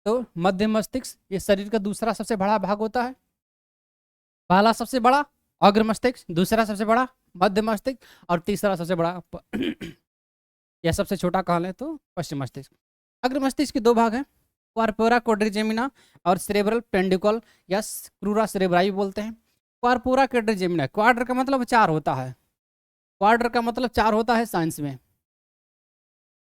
तो मध्य मस्तिष्क ये शरीर का दूसरा सबसे बड़ा भाग होता है। पहला सबसे बड़ा अग्र मस्तिष्क, दूसरा सबसे बड़ा मध्य मस्तिष्क, और तीसरा सबसे बड़ा या सबसे छोटा कह लें तो पश्चिम मस्तिष्क। अग्र मस्तिष्क के दो भाग हैं, क्वारपोरा क्वाड्रिजेमिना और सेरेब्रल पेंडिकल या क्रूरा सेरेब्राई बोलते हैं। क्वारपोरा क्वाड्रिजेमिना, क्वाड्र का मतलब 4 होता है, क्वाड्र का मतलब 4 होता है साइंस में।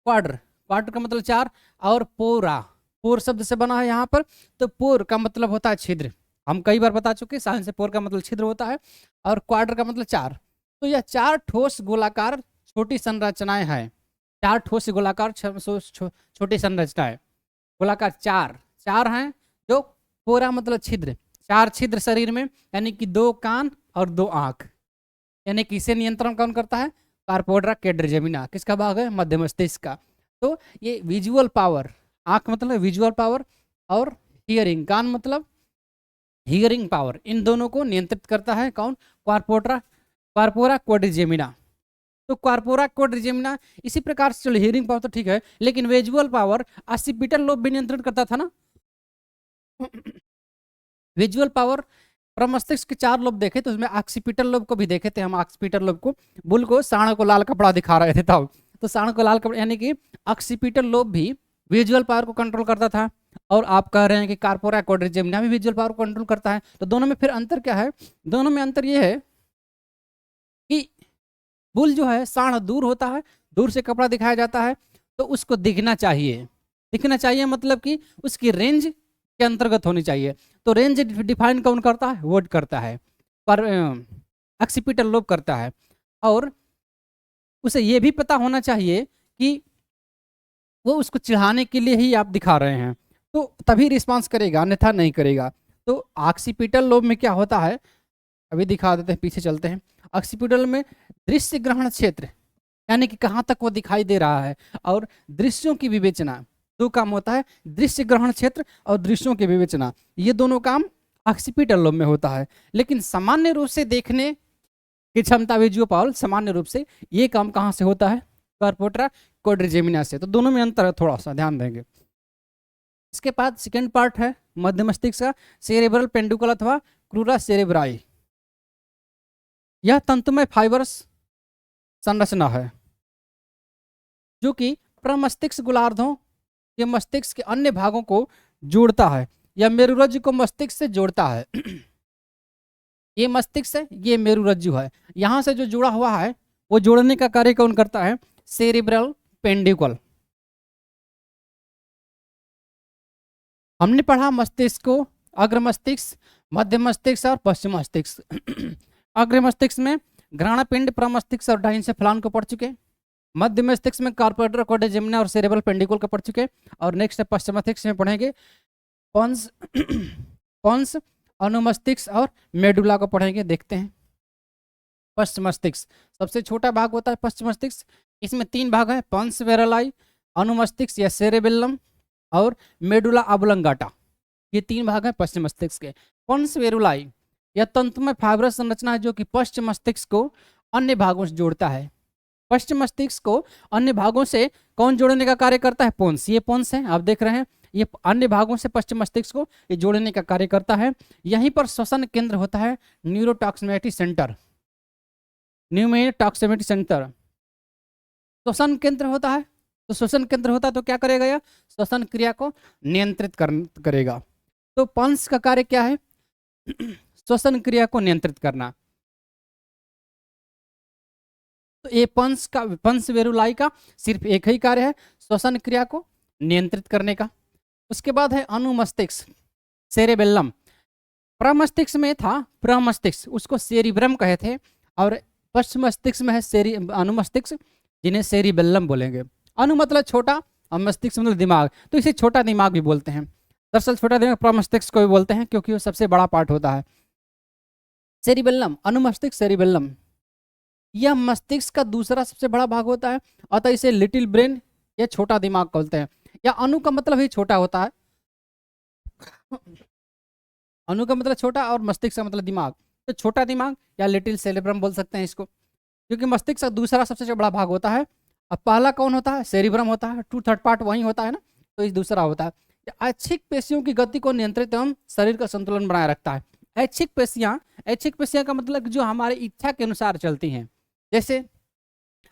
क्वाड्र, क्वाड्र का मतलब 4, और पोरा, पोर शब्द से बना है यहाँ पर, तो पोर का मतलब होता है छिद्र। हम कई बार बता चुके, साइंस से पोर का मतलब छिद्र होता है और क्वाड्र का मतलब 4। तो यह 4 ठोस गोलाकार छोटी संरचनाएं हैं। 4 ठोस गोलाकार छोटी संरचनाएं, गोलाकार 4 हैं। जो पोरा मतलब छिद्र, 4 छिद्र शरीर में, यानी कि 2 कान और 2 आंख, यानी कि इसे नियंत्रण कौन करता है? Corpora quadrigemina. किसका भाग है? मध्य मस्तिष्क का। तो ये विजुअल पावर, आंख मतलब विजुअल पावर, और हियरिंग, कान मतलब हियरिंग पावर, इन दोनों को नियंत्रित करता है कौन? Corpora quadrigemina. तो कॉर्पोरा क्वाड्रिजेमिना इसी प्रकार से, चलो हियरिंग पावर तो ठीक है, लेकिन विजुअल पावर ऑक्सीपिटल लोब भी नियंत्रित करता था ना। विजुअल पावर प्रमस्तिष्क के 4 लोब देखे तो उसमें ऑक्सीपिटल लोब को भी देखे थे हम। ऑक्सीपिटल लोब को, बुल को साण को लाल कपड़ा दिखा रहे थे तब, तो साण को लाल कपड़ा यानी कि ऑक्सीपिटल लोब भी विजुअल पावर को कंट्रोल करता था। और आप कह रहे हैं कि कॉर्पोरा क्वाड्रिजेमिना भी विजुअल पावर को कंट्रोल करता है। तो दोनों में फिर अंतर क्या है? दोनों में अंतर ये है कि बुल जो है, साण दूर होता है, दूर से कपड़ा दिखाया जाता है, तो उसको दिखना चाहिए। दिखना चाहिए मतलब कि उसकी रेंज के अंतर्गत होनी चाहिए। तो रेंज डिफाइन कौन करता है? वर्ड करता है, पर ऑक्सीपिटल लोब करता है। और उसे ये भी पता होना चाहिए कि वो उसको चिढ़ाने के लिए ही आप दिखा रहे हैं, तो तभी रिस्पांस करेगा, अन्यथा नहीं करेगा। तो ऑक्सीपिटल लोब में क्या होता है, अभी दिखा देते हैं, पीछे चलते हैं। ऑक्सीपिटल में दृश्य ग्रहण क्षेत्र, यानी कि कहाँ तक वो दिखाई दे रहा है, और दृश्यों की विवेचना, दो काम होता है, दृश्य ग्रहण क्षेत्र और दृश्यों की विवेचना, ये दोनों काम ऑक्सीपिटल लोब में होता है। लेकिन सामान्य रूप से देखने की क्षमता विजुअल पावर, सामान्य रूप से ये काम कहाँ से होता है? कॉर्पोरा क्वाड्रिजेमिना से। तो दोनों में अंतर है, थोड़ा सा ध्यान देंगे। इसके बाद सेकेंड पार्ट है मध्य मस्तिष्क का, सेरेब्रल पेंडुकल अथवा क्रूरा सेरेब्राई। यह तंतुमय फाइबर्स संरचना है जो कि प्रमस्तिष्क गोलार्धों के मस्तिष्क के अन्य भागों को जोड़ता है, या मेरुरज्जु को मस्तिष्क से जोड़ता है। ये मस्तिष्क है, ये मेरुरज्जु है, यहाँ से जो जुड़ा हुआ है वो जोड़ने का कार्य कौन करता है? सेरेब्रल पेंडिकल। हमने पढ़ा मस्तिष्क को अग्र मस्तिष्क, मध्य मस्तिष्क और पश्चिम मस्तिष्क। अग्र मस्तिष्क में घ्राणपिंड, प्रमस्तिष्क और डाइंसेफेलॉन को पढ़ चुके। मध्य मस्तिष्क में कॉर्पोरा क्वाड्रिजेमिना और सेरेब्रल पेंडिकल को पढ़ चुके। और नेक्स्ट पश्चिम मस्तिष्क में पढ़ेंगे पॉन्स पॉन्स अनुमस्तिष्क और मेडुला को पढ़ेंगे। देखते हैं पश्चिम मस्तिष्क, सबसे छोटा भाग होता है पश्चिम मस्तिष्क। इसमें 3 भाग है, पॉन्स वेरालाई, अनुमस्तिष्क या सेरेबेलम और मेडुला ऑब्लोंगाटा। ये 3 भाग है पश्चिम मस्तिष्क के। पॉन्स वेरुलाई यह तंतुमय फाइब्रस संरचना है जो कि पश्चिम मस्तिष्क को अन्य भागों से जोड़ता है। पश्चिम मस्तिष्क को अन्य भागों से कौन जोड़ने का कार्य करता है? पोन्स। ये पोन्स है, आप देख रहे हैं, ये अन्य भागों से पश्चिम मस्तिष्क को ये जोड़ने का कार्य करता है। यहीं पर श्वसन केंद्र होता है, न्यूरोटॉक्सिमिटी सेंटर, न्यूरोटॉक्सिमिटी सेंटर श्वसन केंद्र होता है। तो श्वसन केंद्र होता है तो क्या करेगा? यह श्वसन क्रिया को नियंत्रित करेगा। तो पंस का कार्य क्या है? श्वसन क्रिया को नियंत्रित करना। तो ये पंस वेरुलाई का सिर्फ एक ही कार्य है, श्वसन क्रिया को नियंत्रित करने का। उसके बाद है अनुमस्तिष्क, सेरेबेलम। प्रमस्तिष्क में था प्रमस्तिष्क, उसको सेरिब्रम कहे थे, और पश्चिम मस्तिष्क में है अनुमस्तिष्क, जिन्हें सेरिबेलम बोलेंगे। अनु मतलब छोटा और मस्तिष्क मतलब दिमाग, तो इसे छोटा दिमाग भी बोलते हैं। दरअसल छोटा दिमाग प्रमस्तिष्क को भी बोलते हैं क्योंकि वो सबसे बड़ा पार्ट होता है। सेरिबेलम, अनुमस्तिष्क, सेरिबेलम, यह मस्तिष्क का दूसरा सबसे बड़ा भाग होता है, अतः इसे लिटिल ब्रेन या छोटा दिमाग बोलते हैं। या अनु का मतलब ही छोटा होता है, अनु का मतलब छोटा और मस्तिष्क का मतलब दिमाग, तो छोटा दिमाग या लिटिल सेरेब्रम बोल सकते हैं इसको, क्योंकि मस्तिष्क का दूसरा सबसे बड़ा भाग होता है। अब पहला कौन होता है? सेरिब्रम होता है, 2/3 पार्ट वहीं होता है ना, तो इस दूसरा होता है। ऐच्छिक पेशियों की गति को नियंत्रित एवं शरीर का संतुलन बनाए रखता है। ऐच्छिक पेशियां का मतलब जो हमारी इच्छा के अनुसार चलती हैं। जैसे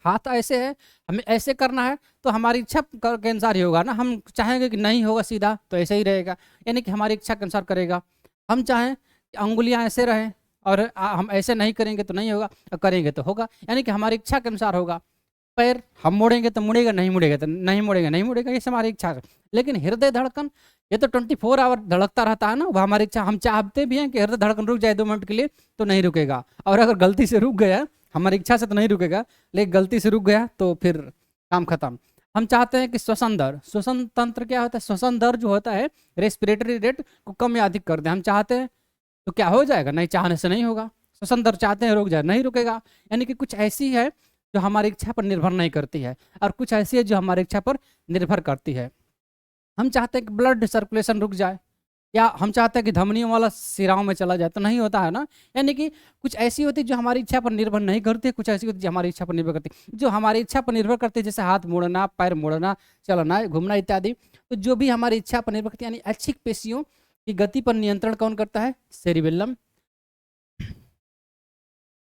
हाथ ऐसे है, हमें ऐसे करना है तो हमारी इच्छा के अनुसार ही होगा ना। हम चाहेंगे कि नहीं होगा सीधा तो ऐसे ही रहेगा, यानी कि हमारी इच्छा के अनुसार करेगा। हम चाहें कि अंगुलियां ऐसे रहें और हम ऐसे नहीं करेंगे तो नहीं होगा, और करेंगे तो होगा, यानी कि हमारी इच्छा के अनुसार होगा। पैर हम मोड़ेंगे तो मुड़ेगा, नहीं मुड़ेगा तो नहीं मुड़ेगा, नहीं मुड़ेगा, ये हमारी इच्छा है। लेकिन हृदय धड़कन ये तो 24 आवर धड़कता रहता है ना, वो हमारी इच्छा। हम चाहते भी हैं कि हृदय धड़कन रुक जाए 2 मिनट के लिए, तो नहीं रुकेगा। और अगर गलती से रुक गया, हमारी इच्छा से तो नहीं रुकेगा, लेकिन गलती से रुक गया तो फिर काम खत्म। हम चाहते हैं कि श्वसन दर, श्वसन तंत्र क्या होता है? श्वसन दर जो होता है, रेस्पिरेटरी रेट को कम या अधिक कर दें। हम चाहते हैं तो क्या हो जाएगा? नहीं, चाहने से नहीं होगा। श्वसन दर चाहते हैं रुक जाए, नहीं रुकेगा। यानी कि कुछ ऐसी है जो हमारी इच्छा पर निर्भर नहीं करती है, और कुछ ऐसी है जो हमारी इच्छा पर निर्भर करती है। हम चाहते हैं कि ब्लड सर्कुलेशन रुक जाए, या हम चाहते हैं कि धमनियों वाला सिराओं में चला जाए, तो नहीं होता है ना। यानी कि कुछ ऐसी होती है जो हमारी इच्छा पर निर्भर नहीं करती, कुछ ऐसी होती है जो हमारी इच्छा पर निर्भर करती है। जो हमारी इच्छा पर निर्भर करती है, जैसे हाथ मोड़ना, पैर मोड़ना, चलना, घूमना इत्यादि, तो जो भी हमारी इच्छा पर निर्भर करती है, यानी ऐच्छिक पेशियों की गति पर नियंत्रण कौन करता है? सेरिबेलम।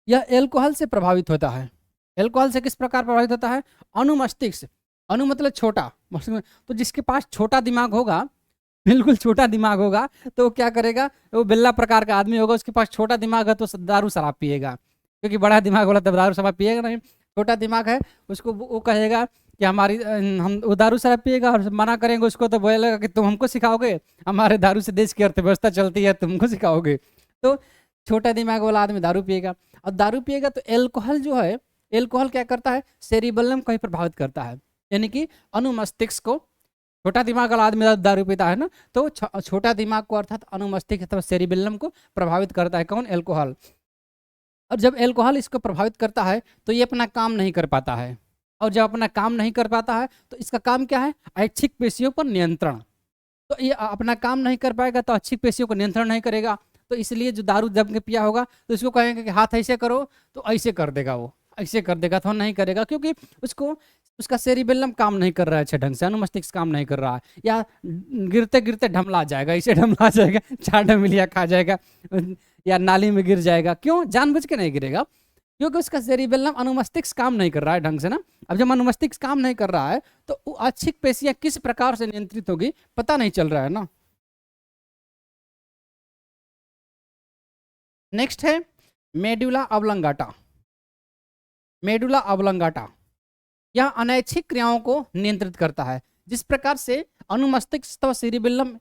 यह एल्कोहल से प्रभावित होता है। एल्कोहल से किस प्रकार प्रभावित होता है? अनुमस्तिष्क, अनु मतलब छोटा, तो जिसके पास छोटा दिमाग होगा, बिल्कुल छोटा दिमाग होगा, तो वो क्या करेगा? वो बिल्ला प्रकार का आदमी होगा, उसके पास छोटा दिमाग है तो दारू शराब पिएगा, क्योंकि बड़ा दिमाग वाला तब दारू शराब पिएगा नहीं। छोटा दिमाग है उसको वो कहेगा कि हमारी हम वो दारू शराब पिएगा, और मना करेंगे उसको तो बोलेगा कि तुम हमको सिखाओगे, हमारे दारू से देश की अर्थव्यवस्था चलती है, तुमको सिखाओगे। तो छोटा दिमाग वाला आदमी दारू पिएगा, और दारू पिएगा तो एल्कोहल जो है, एल्कोहल क्या करता है? सेरिबेलम को ही प्रभावित करता है, यानी कि अनुमस्तिष्क को। छोटा दिमाग वाला आदमी दारू पीता है ना, तो छोटा दिमाग को अर्थात अनुमस्तिष्क अथवा सेरिबेलम को प्रभावित करता है कौन? एल्कोहल। और जब एल्कोहल इसको प्रभावित करता है तो ये अपना काम नहीं कर पाता है, और जब अपना काम नहीं कर पाता है तो इसका काम क्या है? ऐच्छिक पेशियों पर नियंत्रण। तो ये अपना काम नहीं कर पाएगा तो ऐच्छिक पेशियों को नियंत्रण नहीं करेगा, तो इसलिए जो दारू जम के पिया होगा तो इसको कहेंगे कि हाथ ऐसे करो, तो ऐसे कर देगा, वो ऐसे कर देगा, तो नहीं करेगा, क्योंकि उसको उसका सेरिबेलम काम नहीं कर रहा है अच्छे ढंग से, अनुमस्तिष्क काम नहीं कर रहा है, या गिरते गिरते ढमला जाएगा, इसे ढमला जाएगा, 4 ढमिलिया खा जाएगा, या नाली में गिर जाएगा। क्यों? जानबूझ के नहीं गिरेगा, क्योंकि उसका सेरिबेलम अनुमस्तिष्क काम नहीं कर रहा है ढंग से ना। अब जब अनुमस्तिष्क काम नहीं कर रहा है तो वो ऐच्छिक पेशियां किस प्रकार से नियंत्रित होगी पता नहीं चल रहा है ना। नेक्स्ट है मेडुला ऑब्लंगाटा। मेडुला ऑब्लंगाटा यह अनैच्छिक क्रियाओं को नियंत्रित करता है। जिस प्रकार से अनुमस्तिष्क अथवा सेरिबेलम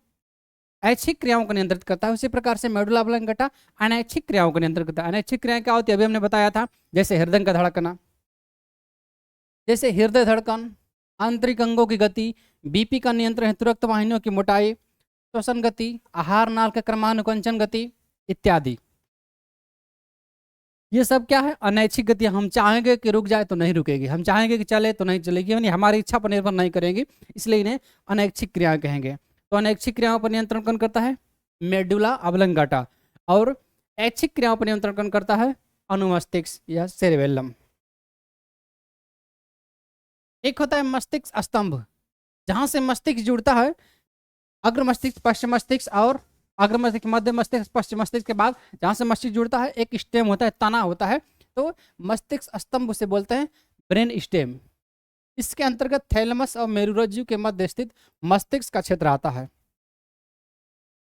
ऐच्छिक क्रियाओं को नियंत्रित करता है, उसी प्रकार से मेडुला ऑब्लंगाटा अनैच्छिक क्रियाओं को नियंत्रित करता है। अनैच्छिक क्रियाएं क्या होती है? अभी हमने बताया था, जैसे हृदय का धड़कना, जैसे हृदय धड़कन, आंतरिक अंगों की गति, बीपी का नियंत्रण हेतु रक्त वाहिनियों की मोटाई, श्वसन गति, आहार नाल के क्रमानुकंचन गति इत्यादि। ये सब क्या है? अनैच्छिक गति। हम चाहेंगे कि रुक जाए तो नहीं रुकेगी, हम चाहेंगे कि चले तो नहीं चलेगी, यानी हमारी इच्छा पर निर्भर नहीं करेंगी, इसलिए इन्हें अनैच्छिक क्रियाएं कहेंगे। तो अनैच्छिक क्रियाओं पर नियंत्रण कौन करता है? Medulla oblongata. और ऐच्छिक क्रियाओं पर नियंत्रण कौन करता है? अनुमस्तिष्क या सेरिबेलम। एक होता है मस्तिष्क स्तंभ, जहां से मस्तिष्क जुड़ता है, अग्र मस्तिष्क, पश्चिम मस्तिष्क, और अग्र मस्तिष्क, मध्य मस्तिष्क, पश्चिम मस्तिष्क के बाद जहां से मस्तिष्क जुड़ता है एक स्टेम होता है, तना होता है, तो मस्तिष्क स्तंभ उसे बोलते हैं, ब्रेन स्टेम। इसके अंतर्गत थैलेमस और मेरुरज्जु के मध्य स्थित मस्तिष्क का क्षेत्र आता है।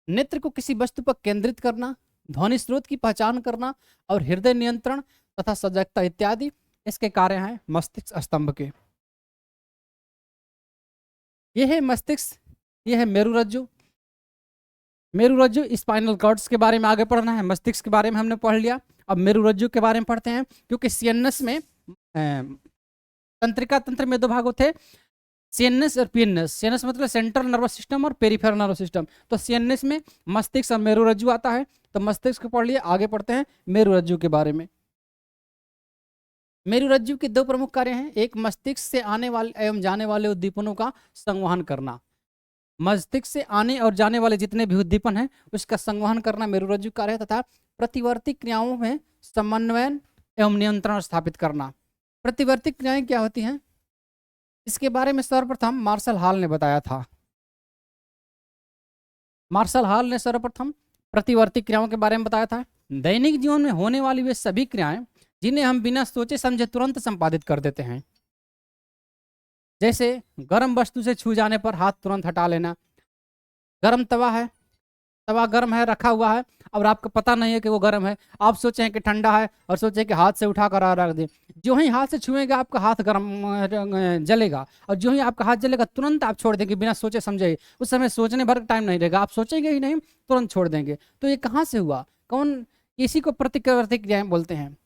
नेत्र को किसी वस्तु पर केंद्रित करना, ध्वनि स्रोत की पहचान करना, और हृदय नियंत्रण तथा सजगता इत्यादि इसके कार्य हैं मस्तिष्क स्तंभ के। यह है मस्तिष्क, यह है मेरुरज्जु। मेरुरज्जु स्पाइनल कॉर्ड्स के बारे में आगे पढ़ना है, मस्तिष्क के बारे में हमने पढ़ लिया, अब मेरुरज्जु के बारे में पढ़ते हैं, क्योंकि सीएनएस में तंत्रिका तंत्र में 2 भाग होते हैं, सीएनएस और पीएनएस। सीएनएस मतलब सेंट्रल नर्वस सिस्टम और पेरिफेरल नर्वस सिस्टम। तो सीएनएस में मस्तिष्क और मेरुरज्जु आता है, तो मस्तिष्क को पढ़ लिया, आगे पढ़ते हैं मेरुरज्जु के बारे में। मेरुरज्जु के 2 प्रमुख कार्य हैं, एक मस्तिष्क से आने वाले एवं जाने वाले उद्दीपनों का संवहन करना। मस्तिष्क से आने और जाने वाले जितने भी उद्दीपन हैं उसका संवहन करना मेरुरज्जु कार्य है, तथा प्रतिवर्ती क्रियाओं में समन्वयन एवं नियंत्रण स्थापित करना। प्रतिवर्ती क्रियाएं क्या होती हैं? इसके बारे में सर्वप्रथम मार्शल हॉल ने बताया था। मार्शल हॉल ने सर्वप्रथम प्रतिवर्ती क्रियाओं के बारे में बताया था। दैनिक जीवन में होने वाली वे सभी क्रियाएं जिन्हें हम बिना सोचे समझे तुरंत संपादित कर देते हैं, जैसे गर्म वस्तु से छू जाने पर हाथ तुरंत हटा लेना। गर्म तवा है, तवा गर्म है, रखा हुआ है, और आपको पता नहीं है कि वो गर्म है, आप सोचें कि ठंडा है और सोचें कि हाथ से उठाकर रख दें। जो ही हाथ से छुएंगे आपका हाथ गर्म जलेगा, और जो ही आपका हाथ जलेगा तुरंत आप छोड़ देंगे बिना सोचे समझे। उस समय सोचने भर टाइम नहीं रहेगा, आप सोचेंगे ही नहीं, तुरंत छोड़ देंगे। तो ये कहाँ से हुआ? कौन? इसी को प्रतिवर्ती क्रियाएं बोलते हैं।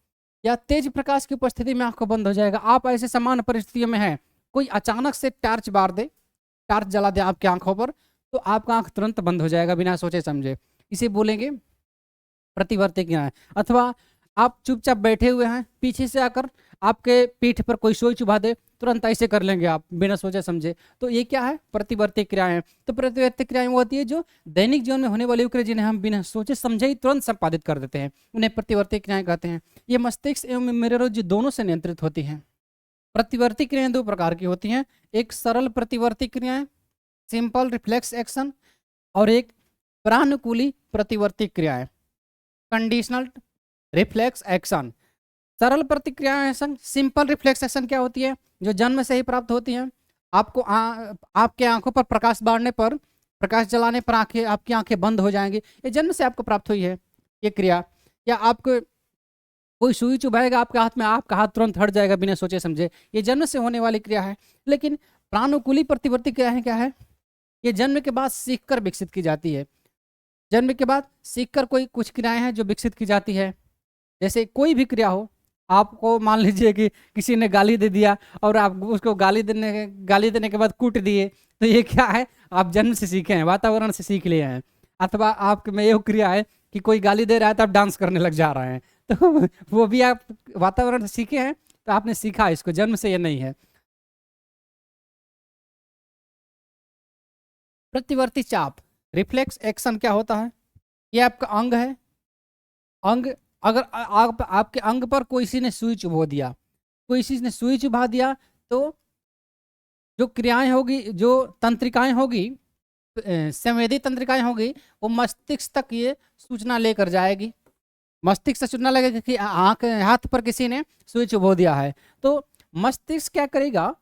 या तेज प्रकाश की उपस्थिति में आंखों बंद हो जाएगा, आप ऐसे समान परिस्थितियों में हैं, कोई अचानक से टार्च बार दे, टार्च जला दे आपकी आंखों पर, तो आपका आंख तुरंत बंद हो जाएगा बिना सोचे समझे। इसे बोलेंगे प्रतिवर्ती क्रियाएं। अथवा आप चुपचाप बैठे हुए हैं, पीछे से आकर आपके पीठ पर कोई सुई चुभा दे, तुरंत ऐसे कर लेंगे आप बिना सोचे समझे। तो ये क्या है? प्रतिवर्ती क्रियाएं। तो प्रतिवर्ती क्रियाएं वो होती है जो दैनिक जीवन में होने वाली क्रिया जिन्हें हम बिना सोचे समझे ही तुरंत संपादित कर देते हैं, उन्हें प्रतिवर्ती क्रियाएं कहते हैं। ये मस्तिष्क एवं मेरुरज्जु दोनों से नियंत्रित होती हैं। प्रतिवर्ती क्रियाएं दो प्रकार की होती हैं, एक सरल प्रतिवर्ती क्रियाएं सिंपल रिफ्लेक्स एक्शन, और एक प्रानुकूली प्रतिवर्ती क्रियाएं कंडीशनल रिफ्लेक्स एक्शन। सरल प्रतिक्रिया एक्शन सिंपल रिफ्लेक्स एक्शन क्या होती है? जो जन्म से ही प्राप्त होती है। आपको आपके आंखों पर प्रकाश बाढ़ने पर, प्रकाश जलाने पर आपकी आंखें बंद हो जाएंगी, ये जन्म से आपको प्राप्त हुई है ये क्रिया। या आपको कोई सुई चुभाएगा आपके हाथ में, आपका हाथ तुरंत हट जाएगा बिना सोचे समझे, ये जन्म से होने वाली क्रिया है। लेकिन प्रानुकूली प्रतिवर्ती क्रिया है क्या है? ये जन्म के बाद सीखकर विकसित की जाती है। जन्म के बाद सीखकर कोई कुछ क्रियाएं हैं जो विकसित की जाती है। जैसे कोई भी क्रिया हो, आपको मान लीजिए कि किसी ने गाली दे दिया और आप उसको गाली देने के बाद कूट दिए, तो ये क्या है? आप जन्म से सीखे हैं, वातावरण से सीख लिए हैं। अथवा आप में ये क्रिया है कि कोई गाली दे रहा है तो आप डांस करने लग जा रहे हैं, तो वो भी आप वातावरण से सीखे हैं, तो आपने सीखा इसको, जन्म से ये नहीं है। प्रतिवर्ती चाप रिफ्लेक्स एक्शन क्या होता है? ये आपका अंग है। अंग, अगर आपके अंग पर किसी ने सुई चुभा दिया, किसी ने सुई चुभा दिया, तो जो क्रियाएं होगी, जो तंत्रिकाएं होगी, संवेदी तंत्रिकाएं होगी, वो मस्तिष्क तक ये सूचना लेकर जाएगी। मस्तिष्क से सूचना लगेगी कि आंख हाथ पर किसी ने सुई चुभा दिया है, तो मस्तिष्क क्या करेगा?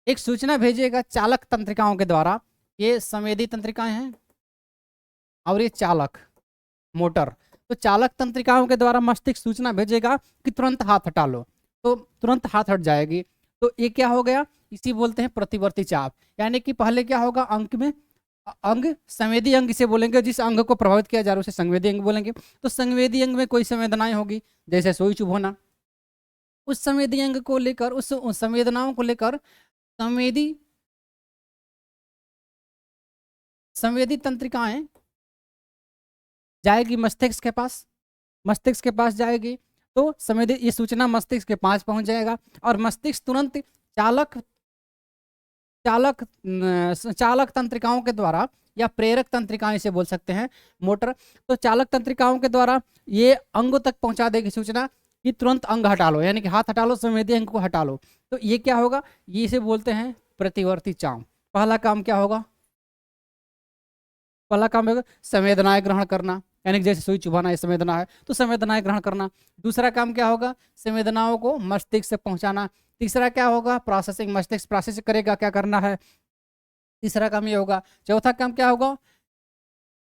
एक सूचना भेजेगा चालक तंत्रिकाओं के द्वारा। ये संवेदी तंत्रिकाएं हैं और ये चालक मोटर। तो चालक तंत्रिकाओं के द्वारा मस्तिष्क सूचना भेजेगा कि तुरंत हाथ हटा लो, तो तुरंत हाथ हट जाएगी। तो ये क्या हो गया? इसी बोलते हैं प्रतिवर्ती चाप। यानी कि पहले क्या होगा? अंग में, अंग संवेदी अंग इसे बोलेंगे, जिस अंग को प्रभावित किया जा रहा है उसे संवेदी अंग बोलेंगे। तो संवेदी अंग में कोई संवेदनाएं होगी, जैसे सुई चुभोना, उस संवेदी अंग को लेकर, उस संवेदनाओं को लेकर संवेदी तंत्रिकाएं जाएगी मस्तिष्क के पास। मस्तिष्क के पास जाएगी तो संवेदी ये सूचना मस्तिष्क के पास पहुंच जाएगा, और मस्तिष्क तुरंत चालक चालक चालक तंत्रिकाओं के द्वारा, या प्रेरक तंत्रिकाएं इसे बोल सकते हैं, मोटर। तो चालक तंत्रिकाओं के द्वारा ये अंगों तक पहुंचा देगी सूचना कि तुरंत अंग हटा लो, यानी कि हाथ हटा लो, संवेदी अंग को हटा लो। तो ये क्या होगा? ये इसे बोलते हैं प्रतिवर्ती चाप। पहला काम क्या होगा? पहला काम होगा संवेदनाएं ग्रहण करना, यानी कि जैसे सुई चुभाना ये संवेदना है, तो संवेदनाएं ग्रहण करना। दूसरा काम क्या होगा? संवेदनाओं को मस्तिष्क से पहुंचाना। तीसरा क्या होगा? प्रोसेसिंग, मस्तिष्क प्रोसेस करेगा क्या करना है, तीसरा काम ये होगा। चौथा काम क्या होगा?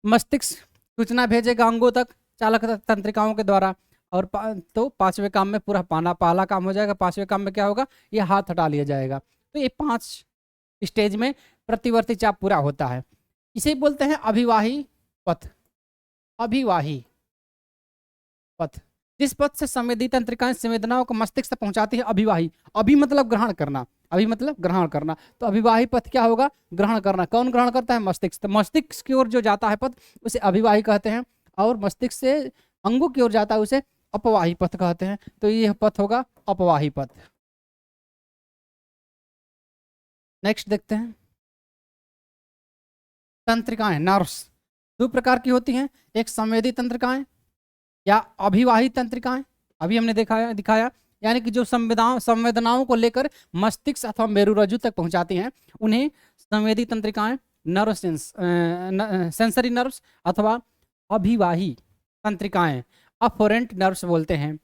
मस्तिष्क सूचना भेजेगा अंगों तक चालक तंत्रिकाओं के द्वारा। और तो पांचवें काम में पूरा पहला काम हो जाएगा। पांचवें काम में क्या होगा? ये हाथ हटा लिया जाएगा। तो ये 5 स्टेज में प्रतिवर्ती चाप पूरा होता है। इसे बोलते हैं अभिवाही पथ। अभिवाही पथ, जिस पथ से संवेदी तंत्रिकाएं संवेदनाओं को मस्तिष्क तक पहुंचाती है, अभिवाही। अभी मतलब ग्रहण करना, अभी मतलब ग्रहण करना। तो अभिवाही पथ क्या होगा? ग्रहण करना। कौन ग्रहण करता है? मस्तिष्क। तो मस्तिष्क की ओर जो जाता है पथ उसे अभिवाही कहते हैं, और मस्तिष्क से अंगों की ओर जाता है उसे अपवाही पथ कहते हैं। तो यह पथ होगा अपवाही पथ। नेक्स्ट देखते हैं तंत्रिकाएं, नर्व्स। 2 प्रकार की होती हैं, एक संवेदी तंत्रिकाएं या अभिवाही तंत्रिकाएं। अभी हमने दिखाया, यानी कि जो संवेदनाओं को लेकर मस्तिष्क अथवा मेरुरज्जु तक पहुंचाती हैं, उन्हें संवेदी तंत्रिकाएं, नर्व सेंसरी नर्व्स अथवा अभिवाही तंत्रिकाएं, अफोरेंट नर्व्स बोलते हैं।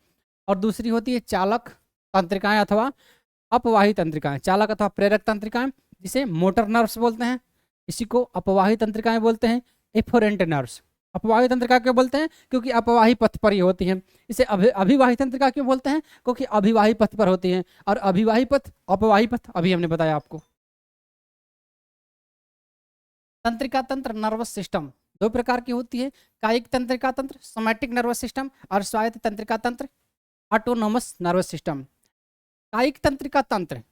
और दूसरी होती है चालक तंत्रिकाएं अथवा अपवाही तंत्रिकाएं, चालक अथवा प्रेरक तंत्रिकाएं, जिसे मोटर नर्व्स बोलते हैं। इसी को अपवाही तंत्रिकाएं बोलते हैं, एफोरेंट नर्व्स। अपवाही तंत्रिका क्यों बोलते हैं? क्योंकि अपवाही पथ पर ही होती हैं। इसे अभिवाही तंत्रिका क्यों बोलते हैं? क्योंकि अभिवाही पथ पर होती हैं। और अभिवाही पथ, अपवाही पथ अभी हमने बताया आपको। तंत्रिका तंत्र, नर्वस सिस्टम 2 प्रकार की होती है, कायिक तंत्रिका तंत्र सोमैटिक नर्वस सिस्टम, और स्वायत्त तंत्रिका तंत्र ऑटोनोमस नर्वस सिस्टम। कायिक तंत्रिका तंत्र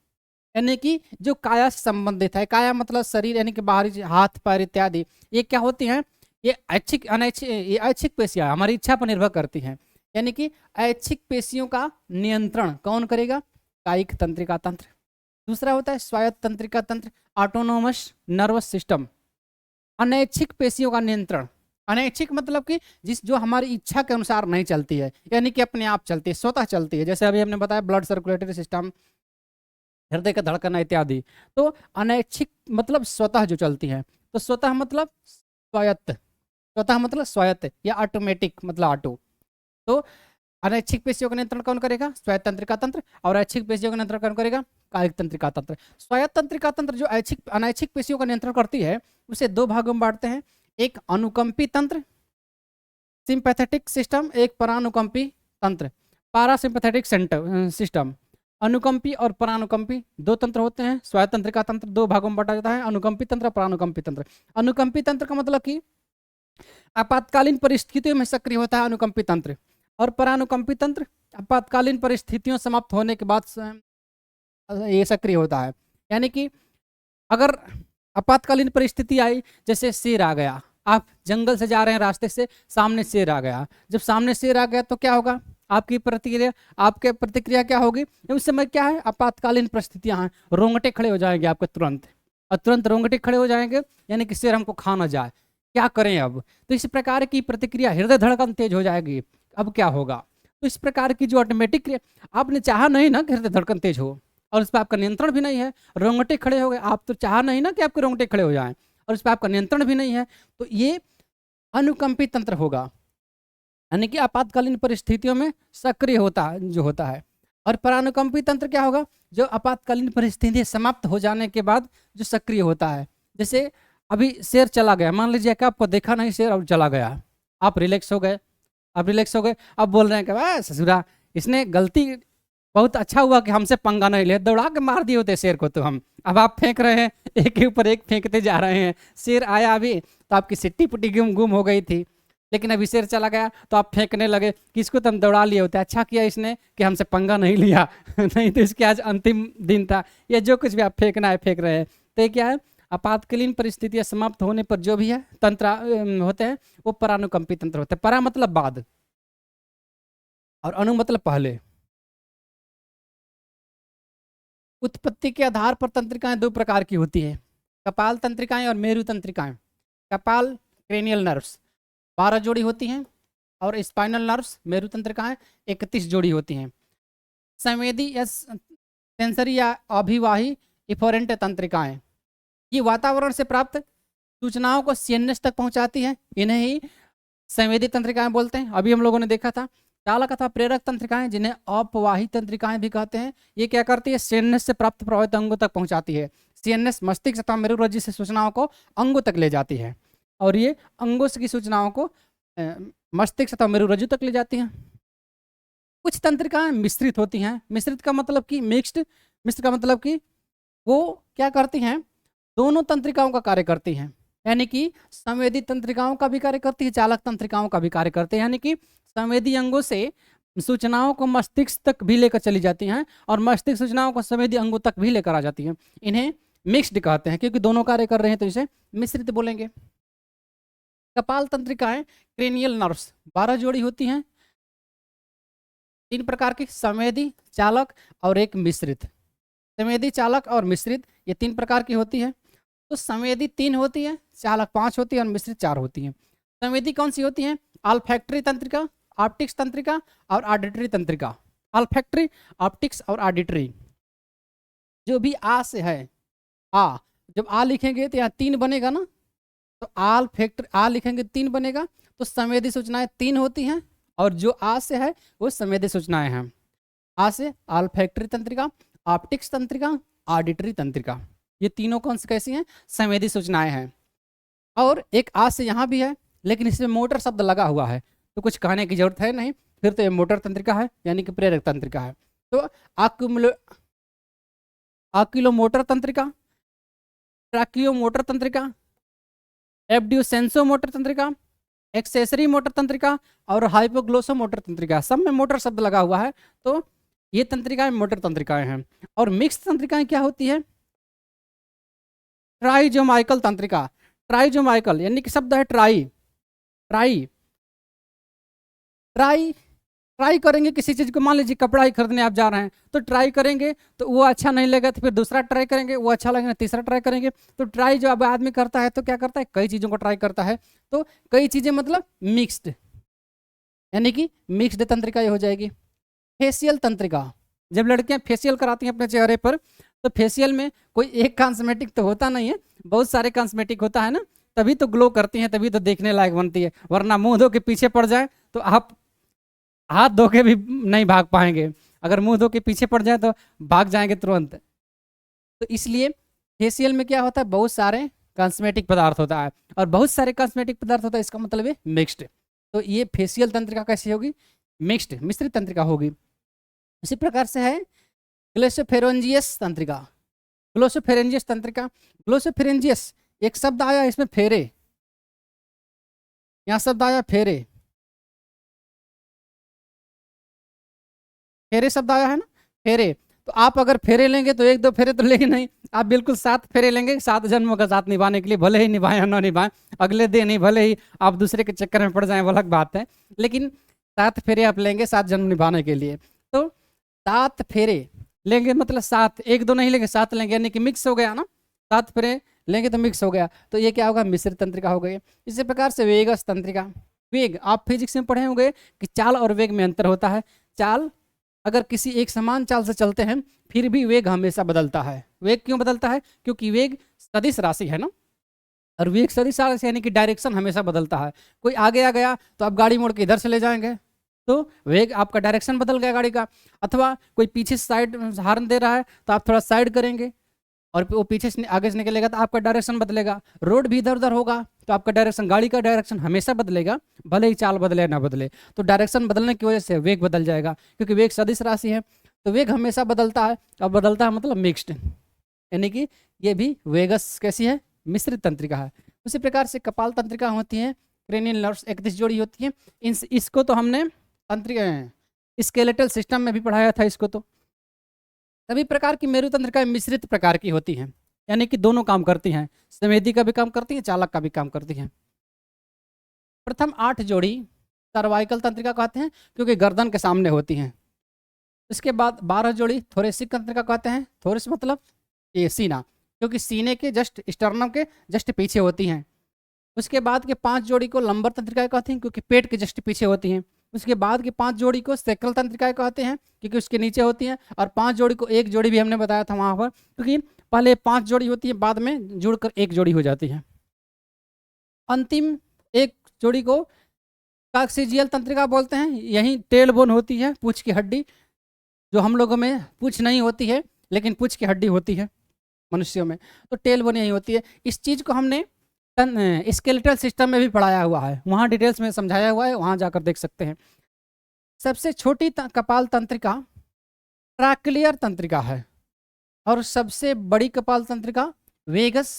यानी कि जो काया से संबंधित है, काया मतलब शरीर, यानी कि बाहरी हाथ पैर इत्यादि। ये क्या होती हैं? ये ऐच्छिक अनैच्छिक, ये ऐच्छिक पेशियां हमारी इच्छा पर निर्भर करती हैं। यानी कि ऐच्छिक पेशियों का नियंत्रण कौन करेगा? कायिक तंत्रिका तंत्र। दूसरा होता है स्वायत्त तंत्रिका तंत्र, ऑटोनोमस नर्वस सिस्टम। अनैच्छिक पेशियों का नियंत्रण, अनैच्छिक मतलब कि जो हमारी इच्छा के अनुसार नहीं चलती है, यानी कि अपने आप चलती है, स्वतः चलती है। जैसे अभी हमने बताया ब्लड सर्कुलेटरी सिस्टम, हृदय का धड़कन इत्यादि। तो अनैच्छिक मतलब स्वतः जो चलती है। तो स्वतः मतलब स्वायत्त, स्वतः मतलब स्वायत्त, या ऑटोमेटिक मतलब ऑटो। तो अनैच्छिक पेशियों का नियंत्रण कौन करेगा? स्वायत्त तंत्रिका तंत्र। और ऐच्छिक पेशियों का नियंत्रण कौन करेगा? कायिक तंत्रिका तंत्र। स्वायत्त तंत्रिका तंत्र जो अनैच्छिक पेशियों का नियंत्रण करती है, उसे दो भागों में बांटते हैं। एक अनुकंपी तंत्र सिंपैथेटिक सिस्टम, एक परानुकंपी तंत्र पारासिम्पैथेटिक सिस्टम। अनुकंपी और परानुकंपी दो तंत्र होते हैं। स्वायत्त तंत्रिका तंत्र दो भागों में बांटा जाता है, अनुकंपी तंत्र और परानुकंपी तंत्र। अनुकंपी तंत्र का मतलब कि आपातकालीन परिस्थितियों में सक्रिय होता है अनुकंपी तंत्र, और परानुकंपी तंत्र आपातकालीन परिस्थितियों समाप्त होने के बाद ये सक्रिय होता है। यानी कि अगर आपातकालीन परिस्थिति आई, जैसे शेर आ गया, आप जंगल से जा रहे हैं, रास्ते से सामने शेर आ गया, जब सामने शेर आ गया तो क्या होगा? आपकी प्रतिक्रिया क्या होगी? उस समय क्या है? आपातकालीन परिस्थितियां हैं, रोंगटे खड़े हो जाएंगे आपके तुरंत, और तुरंत रोंगटे खड़े हो जाएंगे, यानी कि शेर हमको खा ना जाए, क्या करें अब? तो इस प्रकार की प्रतिक्रिया, हृदय धड़कन तेज हो जाएगी, अब क्या होगा? तो इस प्रकार की जो ऑटोमेटिक क्रिया, आपने चाहा नहीं ना कि हृदय धड़कन तेज हो, और इस पर आपका नियंत्रण भी नहीं है, रोंगटे खड़े हो गए, आप तो चाह नहीं ना कि आपके रोंगटे खड़े हो जाएं, और इस पर आपका नियंत्रण भी नहीं है, तो ये अनुकंपी तंत्र होगा, यानी कि आपातकालीन परिस्थितियों में सक्रिय होता है जो होता है। और परानुकंपी तंत्र क्या होगा? जो आपातकालीन परिस्थिति समाप्त हो जाने के बाद जो सक्रिय होता है। जैसे अभी शेर चला गया, मान लीजिए कि आपको देखा नहीं शेर और चला गया, आप रिलैक्स हो गए, अब बोल रहे हैं कि वाह ससुरा, इसने गलती, बहुत अच्छा हुआ कि हमसे पंगा नहीं लिया, दौड़ा के मार दिए होते शेर को तो हम। अब आप फेंक रहे हैं, एक के ऊपर एक फेंकते जा रहे हैं, शेर आया अभी तो आपकी सिट्टी पुट्टी गुम हो गई थी, लेकिन अभी शेर चला गया तो आप फेंकने लगे कि इसको तो हम दौड़ा लिए होते, अच्छा किया इसने कि हमसे पंगा नहीं लिया नहीं तो इसके आज अंतिम दिन था। ये जो कुछ भी आप फेंकना है फेंक रहे हैं। तो ये क्या है? आपातकालीन परिस्थितियां समाप्त होने पर जो भी है तंत्र होते हैं, वो परानुकंपी तंत्र होते हैं। परा मतलब बाद, और अनु मतलब पहले। उत्पत्ति के आधार पर तंत्रिकाएं दो प्रकार की होती है, कपाल तंत्रिकाएं और मेरु तंत्रिकाएं। कपाल क्रेनियल नर्व्स 12 जोड़ी होती हैं, और स्पाइनल नर्व्स मेरु तंत्रिकाएं 31 जोड़ी होती हैं। संवेदी या सेंसरी या अभिवाही इफोरेंट तंत्रिकाएं, ये वातावरण से प्राप्त सूचनाओं को सीएनएस तक पहुंचाती है, इन्हें ही संवेदी तंत्रिकाएं बोलते हैं। अभी हम लोगों ने देखा था चालक अथवा प्रेरक तंत्रिकाएं, जिन्हें अपवाही तंत्रिकाएं भी कहते हैं। ये क्या करती है? सीएनएस से प्राप्त प्रभावित अंगों तक पहुंचाती है। सीएनएस मस्तिष्क अथवा मेरुरज्जु से सूचनाओं को अंगों तक ले जाती है, और ये अंगों की सूचनाओं को मस्तिष्क अथवा मेरुरज्जु तक ले जाती हैं। कुछ तंत्रिकाएं मिश्रित होती हैं। मिश्रित का मतलब कि मिक्स्ड, मिश्र का मतलब कि वो क्या करती हैं? दोनों तंत्रिकाओं का कार्य करती हैं, यानी कि संवेदी तंत्रिकाओं का भी कार्य करती है, चालक तंत्रिकाओं का भी कार्य करते हैं। यानी कि संवेदी अंगों से सूचनाओं को मस्तिष्क तक भी लेकर चली जाती हैं, और मस्तिष्क सूचनाओं को संवेदी अंगों तक भी लेकर आ जाती हैं। इन्हें मिक्स्ड कहते हैं, क्योंकि दोनों कार्य कर रहे हैं तो इसे मिश्रित बोलेंगे। कपाल तंत्रिकाएं क्रेनियल नर्व्स 12 जोड़ी होती हैं, 3 प्रकार की, संवेदी, चालक और एक मिश्रित। संवेदी, चालक और मिश्रित, ये 3 प्रकार की होती है। तो संवेदी 3 होती है, चालक 5 होती है, और मिश्रित 4 होती है। संवेदी कौन सी होती है? ऑल्फैक्टरी तंत्रिका, ऑप्टिक्स तंत्रिका और ऑडिटरी तंत्रिका। ऑल्फैक्टरी, ऑप्टिक्स और ऑडिटरी। जो भी आ से है, आ, जब आ लिखेंगे तो यहाँ 3 बनेगा ना, तो ऑल्फैक्टरी आ लिखेंगे 3 बनेगा। तो संवेदी सूचनाएं 3 होती हैं, और जो आ से है वो संवेदी सूचनाएं हैं। आ से ऑल्फैक्टरी तंत्रिका, ऑप्टिक्स तंत्रिका, ऑडिटरी तंत्रिका, ये तीनों कौन सी कैसी हैं? संवेदी सूचनाएं हैं। और एक आ से यहाँ भी है, लेकिन इसमें मोटर शब्द लगा हुआ है, तो कुछ कहने की जरूरत है नहीं, फिर तो ये मोटर तंत्रिका है, यानी कि प्रेरक तंत्रिका है। तो आक्यूलोमोटर तंत्रिका, ट्रैकियोमोटर तंत्रिका, एब्ड्यूसेंसो मोटर तंत्रिका, एक्सेसरी मोटर तंत्रिका और हाइपोग्लोसोमोटर तंत्रिका, सब में मोटर शब्द लगा हुआ है। तो ये तंत्रिकाएं मोटर तंत्रिकाएं हैं। और मिक्स तंत्रिकाएं क्या होती है? ट्राइजोमाइकल तंत्रिका, ट्राइजोमाइकल यानी कि शब्द है ट्राई, ट्राई, ट्राई ट्राई करेंगे किसी चीज़ को, मान लीजिए कपड़ा ही खरीदने आप जा रहे हैं तो ट्राई करेंगे तो वो अच्छा नहीं लगेगा तो फिर दूसरा ट्राई करेंगे, वो अच्छा लगेगा तीसरा ट्राई करेंगे। तो ट्राई जो अब आदमी करता है तो क्या करता है, कई चीज़ों को ट्राई करता है। तो कई चीज़ें मतलब मिक्स्ड, यानी कि मिक्स्ड तंत्रिका ये हो जाएगी। फेशियल तंत्रिका, जब लड़कियां फेशियल कराती हैं अपने चेहरे पर तो फेशियल में कोई एक कॉस्मेटिक तो होता नहीं है, बहुत सारे कॉस्मेटिक होता है ना, तभी तो ग्लो करती हैं, तभी तो देखने लायक बनती है। वरना मुंह धो के पीछे पड़ जाए तो आप हाथ धो के भी नहीं भाग पाएंगे, अगर मुंह धो के पीछे पड़ जाए तो भाग जाएंगे तुरंत। तो इसलिए फेशियल में क्या होता है, बहुत सारे कॉस्मेटिक पदार्थ होता है, और बहुत सारे कॉस्मेटिक पदार्थ होता है, इसका मतलब है मिक्स्ड। तो ये फेशियल तंत्रिका कैसी होगी, मिक्स्ड, मिश्रित तंत्रिका होगी। इसी प्रकार से है ग्लोसोफेरेंजियस तंत्रिका। ग्लोसोफेरेंजियस तंत्रिका, ग्लोसोफेरेंजियस एक शब्द आया इसमें फेरे, यहाँ शब्द आया फेरे, फेरे शब्द आया है ना, फेरे। तो आप अगर फेरे लेंगे तो एक दो फेरे तो लेंगे नहीं, आप बिल्कुल 7 फेरे लेंगे 7 जन्मों का साथ निभाने के लिए, भले ही निभाएं या ना निभाएं, अगले दिन ही भले ही आप दूसरे के चक्कर में पड़ जाएं, वो अलग बात है, लेकिन 7 फेरे आप लेंगे 7 जन्म निभाने के लिए। तो 7 फेरे लेंगे मतलब 7, एक दो नहीं लेंगे 7 लेंगे, यानी कि मिक्स हो गया ना, 7 फेरे लेंगे तो मिक्स हो गया, तो ये क्या होगा, मिश्रित तंत्रिका हो गई। इसी प्रकार से वेगस तंत्रिका। वेग, आप फिजिक्स में पढ़े होंगे कि चाल और वेग में अंतर होता है। चाल, अगर किसी एक समान चाल से चलते हैं फिर भी वेग हमेशा बदलता है। वेग क्यों बदलता है, क्योंकि वेग सदिश राशि है ना, और वेग सदिश राशि यानी कि डायरेक्शन हमेशा बदलता है। कोई आगे आ गया तो आप गाड़ी मोड़ के इधर से ले जाएंगे, तो वेग आपका डायरेक्शन बदल गया गाड़ी का। अथवा कोई पीछे साइड हॉर्न दे रहा है तो आप थोड़ा साइड करेंगे और वो पीछे से आगे से निकलेगा तो आपका डायरेक्शन बदलेगा। रोड भी इधर उधर होगा तो आपका डायरेक्शन, गाड़ी का डायरेक्शन हमेशा बदलेगा, भले ही चाल बदले ना बदले। तो डायरेक्शन बदलने की वजह से वेग बदल जाएगा, क्योंकि वेग सदिश राशि है, तो वेग हमेशा बदलता है। और बदलता है मतलब मिक्स्ड, यानी कि ये भी वेगस कैसी है, मिश्रित तंत्रिका है। उसी प्रकार से कपाल तंत्रिका होती है, क्रेनियल नर्व्स 31 जोड़ी होती है। इसको तो हमने तंत्रिका स्केलेटल सिस्टम में भी पढ़ाया था इसको। तो सभी प्रकार की मेरु तंत्रिका मिश्रित प्रकार की होती हैं, यानी कि दोनों काम करती हैं, संवेदी का भी काम करती हैं, चालक का भी काम करती हैं। प्रथम 8 जोड़ी सर्वाइकल तंत्रिका कहते हैं, क्योंकि गर्दन के सामने होती हैं। इसके बाद 12 जोड़ी थोरेसिक तंत्रिका कहते हैं, थोरिस मतलब ये सीना, क्योंकि सीने के जस्ट स्टर्नम के जस्ट पीछे होती हैं। उसके बाद के 5 जोड़ी को लंबर तंत्रिका कहते हैं, क्योंकि पेट के जस्ट पीछे होती हैं। उसके बाद की 5 जोड़ी को सेक्रल तंत्रिका कहते हैं, क्योंकि उसके नीचे होती हैं। और 5 जोड़ी को, एक जोड़ी भी हमने बताया था वहाँ पर, क्योंकि पहले 5 जोड़ी होती है, बाद में जुड़कर एक जोड़ी हो जाती है। अंतिम एक जोड़ी को काक्सिजियल तंत्रिका बोलते हैं, यही टेल बोन होती है, पूंछ की हड्डी, जो हम लोगों में पूंछ नहीं होती है लेकिन पूंछ की हड्डी होती है मनुष्यों में, तो टेल बोन यही होती है। इस चीज़ को हमने स्केलेटल सिस्टम में भी पढ़ाया हुआ है, वहाँ डिटेल्स में समझाया हुआ है, वहाँ जाकर देख सकते हैं। सबसे छोटी कपाल तंत्रिका ट्रैक्लियर तंत्रिका है, और सबसे बड़ी कपाल तंत्रिका वेगस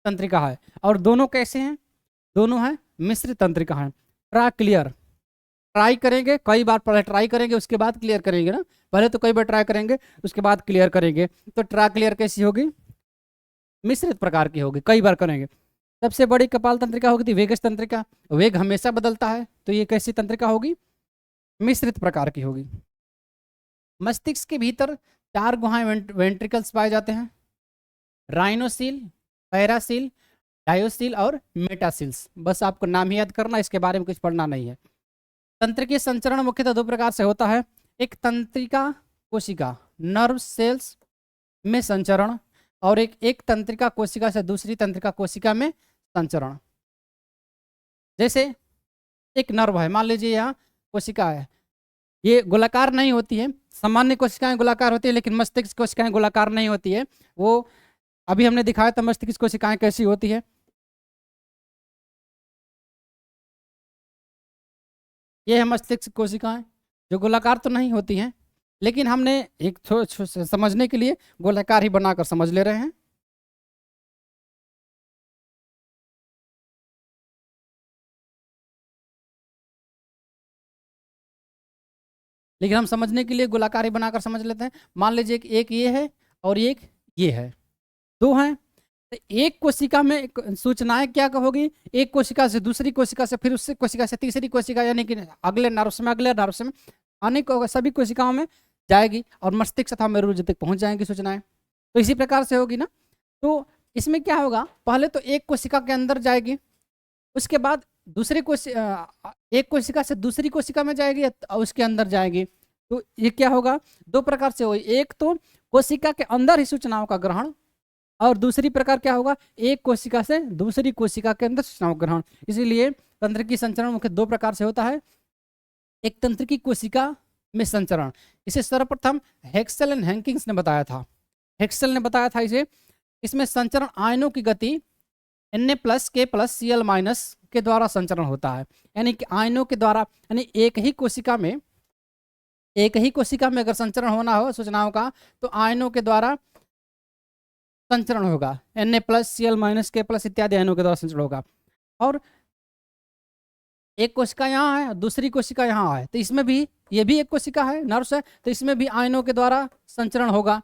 तंत्रिका है। और दोनों कैसे हैं, दोनों हैं मिश्रित तंत्रिका हैं। ट्रैक्लियर, ट्राई करेंगे कई बार, पहले ट्राई करेंगे उसके बाद क्लियर करेंगे ना, पहले तो कई बार ट्राई करेंगे उसके बाद क्लियर करेंगे। तो ट्रैक्लियर कैसी होगी, मिश्रित प्रकार की होगी, कई बार करेंगे। सबसे बड़ी कपाल तंत्रिका होगी थी वेगस तंत्रिका, वेग हमेशा बदलता है, तो ये कैसी तंत्रिका होगी, मिश्रित प्रकार की होगी। मस्तिष्क के भीतर 4 गुहाएं वेंट्रिकल्स पाए जाते हैं, राइनोसील, पैरासील, डायोसील और मेटासील्स। बस आपको नाम ही याद करना, इसके बारे में कुछ पढ़ना नहीं है। तंत्रिकीय संचरण मुख्यतः 2 प्रकार से होता है, एक तंत्रिका कोशिका नर्व सेल्स में संचरण, और एक तंत्रिका कोशिका से दूसरी तंत्रिका कोशिका में संचरण। जैसे एक नर्व है, मान लीजिए यहाँ कोशिका है, ये गोलाकार नहीं होती है, सामान्य कोशिकाएं गोलाकार होती है, लेकिन मस्तिष्क कोशिकाएं गोलाकार नहीं होती है। वो अभी हमने दिखाया था मस्तिष्क कोशिकाएं कैसी होती है, ये है मस्तिष्क कोशिकाएं, जो गोलाकार तो नहीं होती हैं, लेकिन हमने एक समझने के लिए गोलाकार ही बनाकर समझ ले रहे हैं। लेकिन हम समझने के लिए गोलाकार ही बनाकर समझ लेते हैं। मान लीजिए कि एक ये है और एक ये है, 2 हैं, तो एक कोशिका में सूचनाएं क्या होगी, एक कोशिका से दूसरी कोशिका से, फिर उससे कोशिका से तीसरी कोशिका, यानी कि अगले नर्व्स में, अगले नर्व्स में, अनेक सभी कोशिकाओं में जाएगी और मस्तिष्क तथा मेरुरज्जु तक पहुंच जाएंगी सूचनाएं। तो इसी प्रकार से होगी ना। तो इसमें क्या होगा, पहले तो एक कोशिका के अंदर जाएगी, उसके बाद दूसरी एक कोशिका से दूसरी कोशिका में जाएगी और उसके अंदर जाएगी। तो ये क्या होगा, दो प्रकार से होगी, एक तो कोशिका के अंदर ही सूचनाओं का ग्रहण, और दूसरी प्रकार क्या होगा, एक कोशिका से दूसरी कोशिका के अंदर सूचनाओं का ग्रहण। इसीलिए तंत्रिकी संचरण मुख्य दो प्रकार से होता है। एक तंत्रिकी कोशिका में संचरण, इसे सर्वप्रथम हेक्सेल एंड हैंकिंग्स ने बताया था। हेक्सेल ने बताया था इसे। इसमें संचरण आयनों की गति Na+K+Cl- के द्वारा संचरण होता है, यानी कि आयनों के द्वारा, यानी एक ही कोशिका में अगर संचरण होना हो सूचनाओं का, तो आयनों के द्वारा संचरण होगा, Na+Cl- K+ इत्यादि आयनों के द्वारा संचरण होगा। और एक कोशिका यहाँ है, दूसरी कोशिका यहाँ है, तो इसमें भी, ये भी एक कोशिका है, नर्व्स है, तो इसमें भी आयनों के द्वारा संचरण होगा।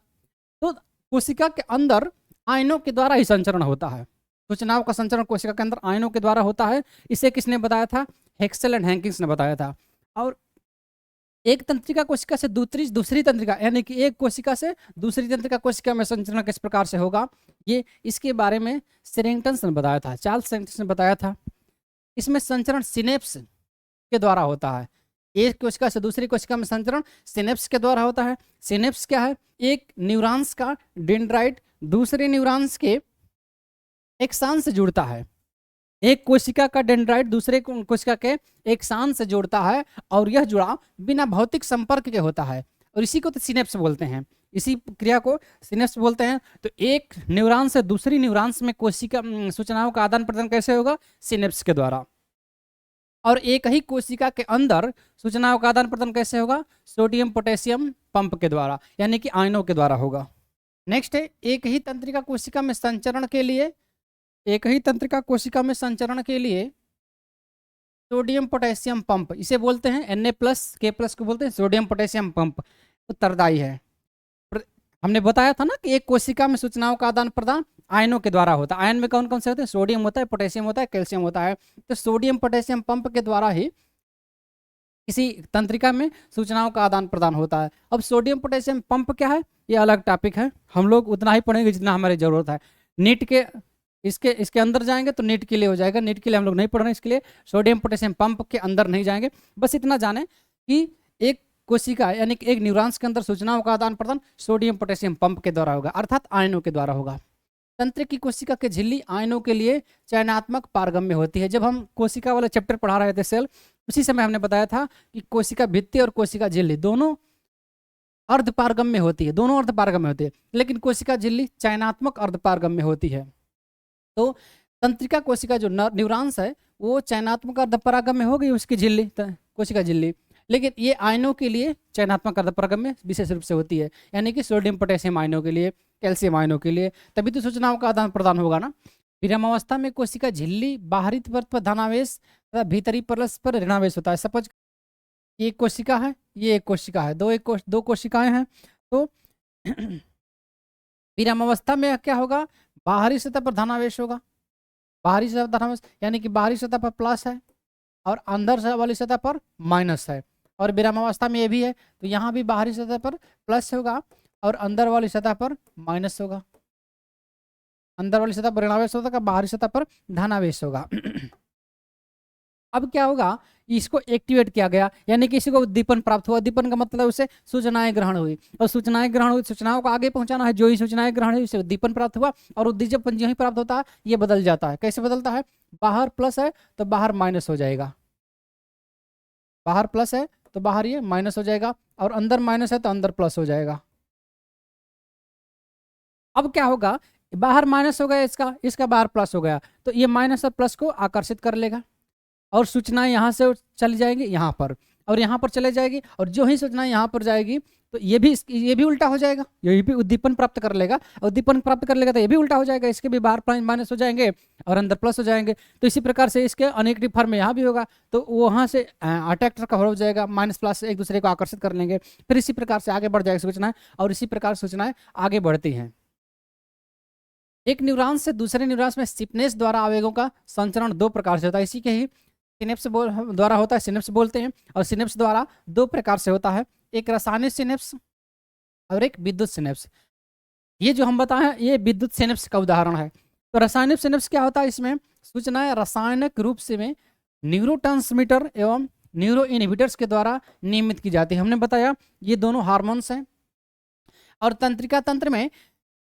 तो कोशिका के अंदर आयनों के द्वारा ही संचरण होता है, सूचनाओं का संचरण कोशिका के अंदर आयनों के द्वारा होता है। इसे किसने बताया था, हेक्सेल एंड हैंकिंग्स ने बताया था। और एक तंत्रिका कोशिका से दूसरी तंत्रिका, यानी कि एक कोशिका से दूसरी तंत्रिका कोशिका में संचरण किस प्रकार से होगा, ये इसके बारे में शेरिंगटन ने बताया था, चार्ल्स शेरिंगटन ने बताया था। इसमें संचरण सिनेप्स के द्वारा होता है। एक कोशिका से दूसरी कोशिका में संचरण सिनेप्स के द्वारा होता है। सिनेप्स क्या है, एक न्यूरॉन्स का डेंड्राइट दूसरे न्यूरॉन्स के एक्सान से जुड़ता है। एक कोशिका का डेंड्राइट दूसरे कोशिका के एक्सान से जोड़ता है, और यह जुड़ाव बिना भौतिक संपर्क के होता है, और इसी को तो सिनेप्स बोलते हैं, इसी क्रिया को सिनेप्स बोलते हैं। तो एक न्यूरॉन से दूसरी न्यूरॉन्स में कोशिका सूचनाओं का आदान प्रदान कैसे होगा, सिनेप्स के द्वारा। और एक ही कोशिका के अंदर सूचनाओं का आदान प्रदान कैसे होगा, सोडियम पोटेशियम पंप के द्वारा, यानी कि आयनों के द्वारा होगा। नेक्स्ट है, एक ही तंत्रिका कोशिका में संचरण के लिए सोडियम पोटेशियम पंप, इसे बोलते हैं Na+K+ को बोलते हैं सोडियम पोटेशियम पंप, उत्तरदायी है। हमने बताया था ना कि एक कोशिका में सूचनाओं का आदान प्रदान आयनों के द्वारा होता है। आयन में कौन कौन से होते हैं, सोडियम होता है, पोटेशियम होता है, कैल्शियम होता है। तो सोडियम पोटेशियम पंप के द्वारा ही किसी तंत्रिका में सूचनाओं का आदान प्रदान होता है। अब सोडियम पोटेशियम पंप क्या है, ये अलग टॉपिक है, हम लोग उतना ही पढ़ेंगे जितना हमारी जरूरत है। नीट के इसके अंदर जाएंगे तो नीट के लिए हो जाएगा, नीट के लिए हम लोग नहीं पढ़ रहे हैं, इसके लिए सोडियम पोटेशियम पंप के अंदर नहीं जाएंगे। बस इतना जाने कि एक कोशिका यानी कि एक न्यूरॉन्स के अंदर सूचनाओं का आदान प्रदान सोडियम पोटेशियम पंप के द्वारा होगा, अर्थात आयनों के द्वारा होगा। तंत्रिकी कोशिका के झिल्ली आयनों के लिए चयनात्मक पारगम्य होती है। जब हम कोशिका वाला चैप्टर पढ़ा रहे थे सेल, उसी समय हमने बताया था कि कोशिका भित्ति और कोशिका झिल्ली दोनों अर्धपारगम्य होती है, दोनों अर्धपारगम्य होती है, लेकिन कोशिका झिल्ली चयनात्मक अर्धपारगम्य होती है। तो तंत्रिका कोशिका जो न्यूरॉन्स है वो चयनात्मक अर्धपरागम्य हो गई उसकी झिल्ली, कोशिका झिल्ली, लेकिन ये आयनों के लिए चयनात्मक अर्धपरागम्य विशेष रूप से होती है, यानी कि सोडियम पोटेशियम आयनों के लिए, कैल्शियम आयनों के लिए, तभी तो सूचनाओं का आदान प्रदान होगा ना। विरामावस्था में कोशिका झिल्ली बाहरी परत पर धनावेश तथा भीतरी परत पर ऋणावेश होता है। सपोज ये कोशिका है, ये एक कोशिका है, दो कोशिकाएं हैं, तो विरामावस्था में क्या होगा, बाहरी सतह पर धनावेश होगा, बाहरी सतह पर धनावेश, यानी कि बाहरी सतह पर प्लस है और अंदर वाली सतह पर माइनस है। और विरामावस्था में ये भी है, तो यहाँ भी बाहरी सतह पर प्लस होगा और अंदर वाली सतह पर माइनस होगा, अंदर वाली सतह पर ऋणावेश होगा, बाहरी सतह पर धनावेश होगा। अब क्या होगा, इसको एक्टिवेट किया गया, यानी कि इसी को उद्दीपन प्राप्त हुआ। उद्दीपन का मतलब उसे सूचनाएं ग्रहण हुई, और सूचनाएं ग्रहण हुई, सूचनाओं को आगे पहुंचाना है, जो ही सूचनाएं ग्रहण हुई उसे उद्दीपन प्राप्त हुआ, और उद्दीपन जो ही प्राप्त होता है ये बदल जाता है। कैसे बदलता है, बाहर प्लस है तो बाहर माइनस हो जाएगा, बाहर प्लस है तो बाहर ये माइनस हो जाएगा, और अंदर माइनस है तो अंदर प्लस हो जाएगा। अब क्या होगा, बाहर माइनस हो गया, इसका बाहर प्लस हो गया, तो ये माइनस और प्लस को आकर्षित कर लेगा, और सूचनाएं यहाँ से चली जाएंगी यहाँ पर, और यहाँ पर चले जाएगी, और जो ही सूचनाएं यहाँ पर जाएगी तो ये भी उल्टा हो जाएगा, ये भी उद्दीपन प्राप्त कर लेगा, और उद्दीपन प्राप्त कर लेगा तो ये भी उल्टा हो जाएगा, इसके भी बाहर माइनस हो जाएंगे और अंदर प्लस हो जाएंगे। तो इसी प्रकार से इसके अनेक फॉर्म में यहाँ भी होगा, तो वहाँ से अट्रैक्टर कवर हो जाएगा, माइनस प्लस एक दूसरे को आकर्षित कर लेंगे, फिर इसी प्रकार से आगे बढ़ जाएगी सूचनाएं, और इसी प्रकार सूचनाएं आगे बढ़ती हैं। एक न्यूरॉन से दूसरे न्यूरॉन्स में सिनेप्स द्वारा आवेगों का संचरण दो प्रकार से होता है। इसी के ही सिनेप्स द्वारा होता है, सिनेप्स बोलते हैं। और सिनेप्स द्वारा दो प्रकार से होता है, एक रासायनिक सिनेप्स और एक विद्युत सिनेप्स। ये जो हम बताएं ये विद्युत सिनेप्स का उदाहरण है। तो रासायनिक सिनेप्स क्या होता है, इसमें सूचनाएं रासायनिक रूप से में न्यूरोट्रांसमीटर एवं न्यूरो इनहिबिटर्स के द्वारा नियमित की जाती है। हमने बताया ये दोनों हार्मोन्स हैं और तंत्रिका तंत्र में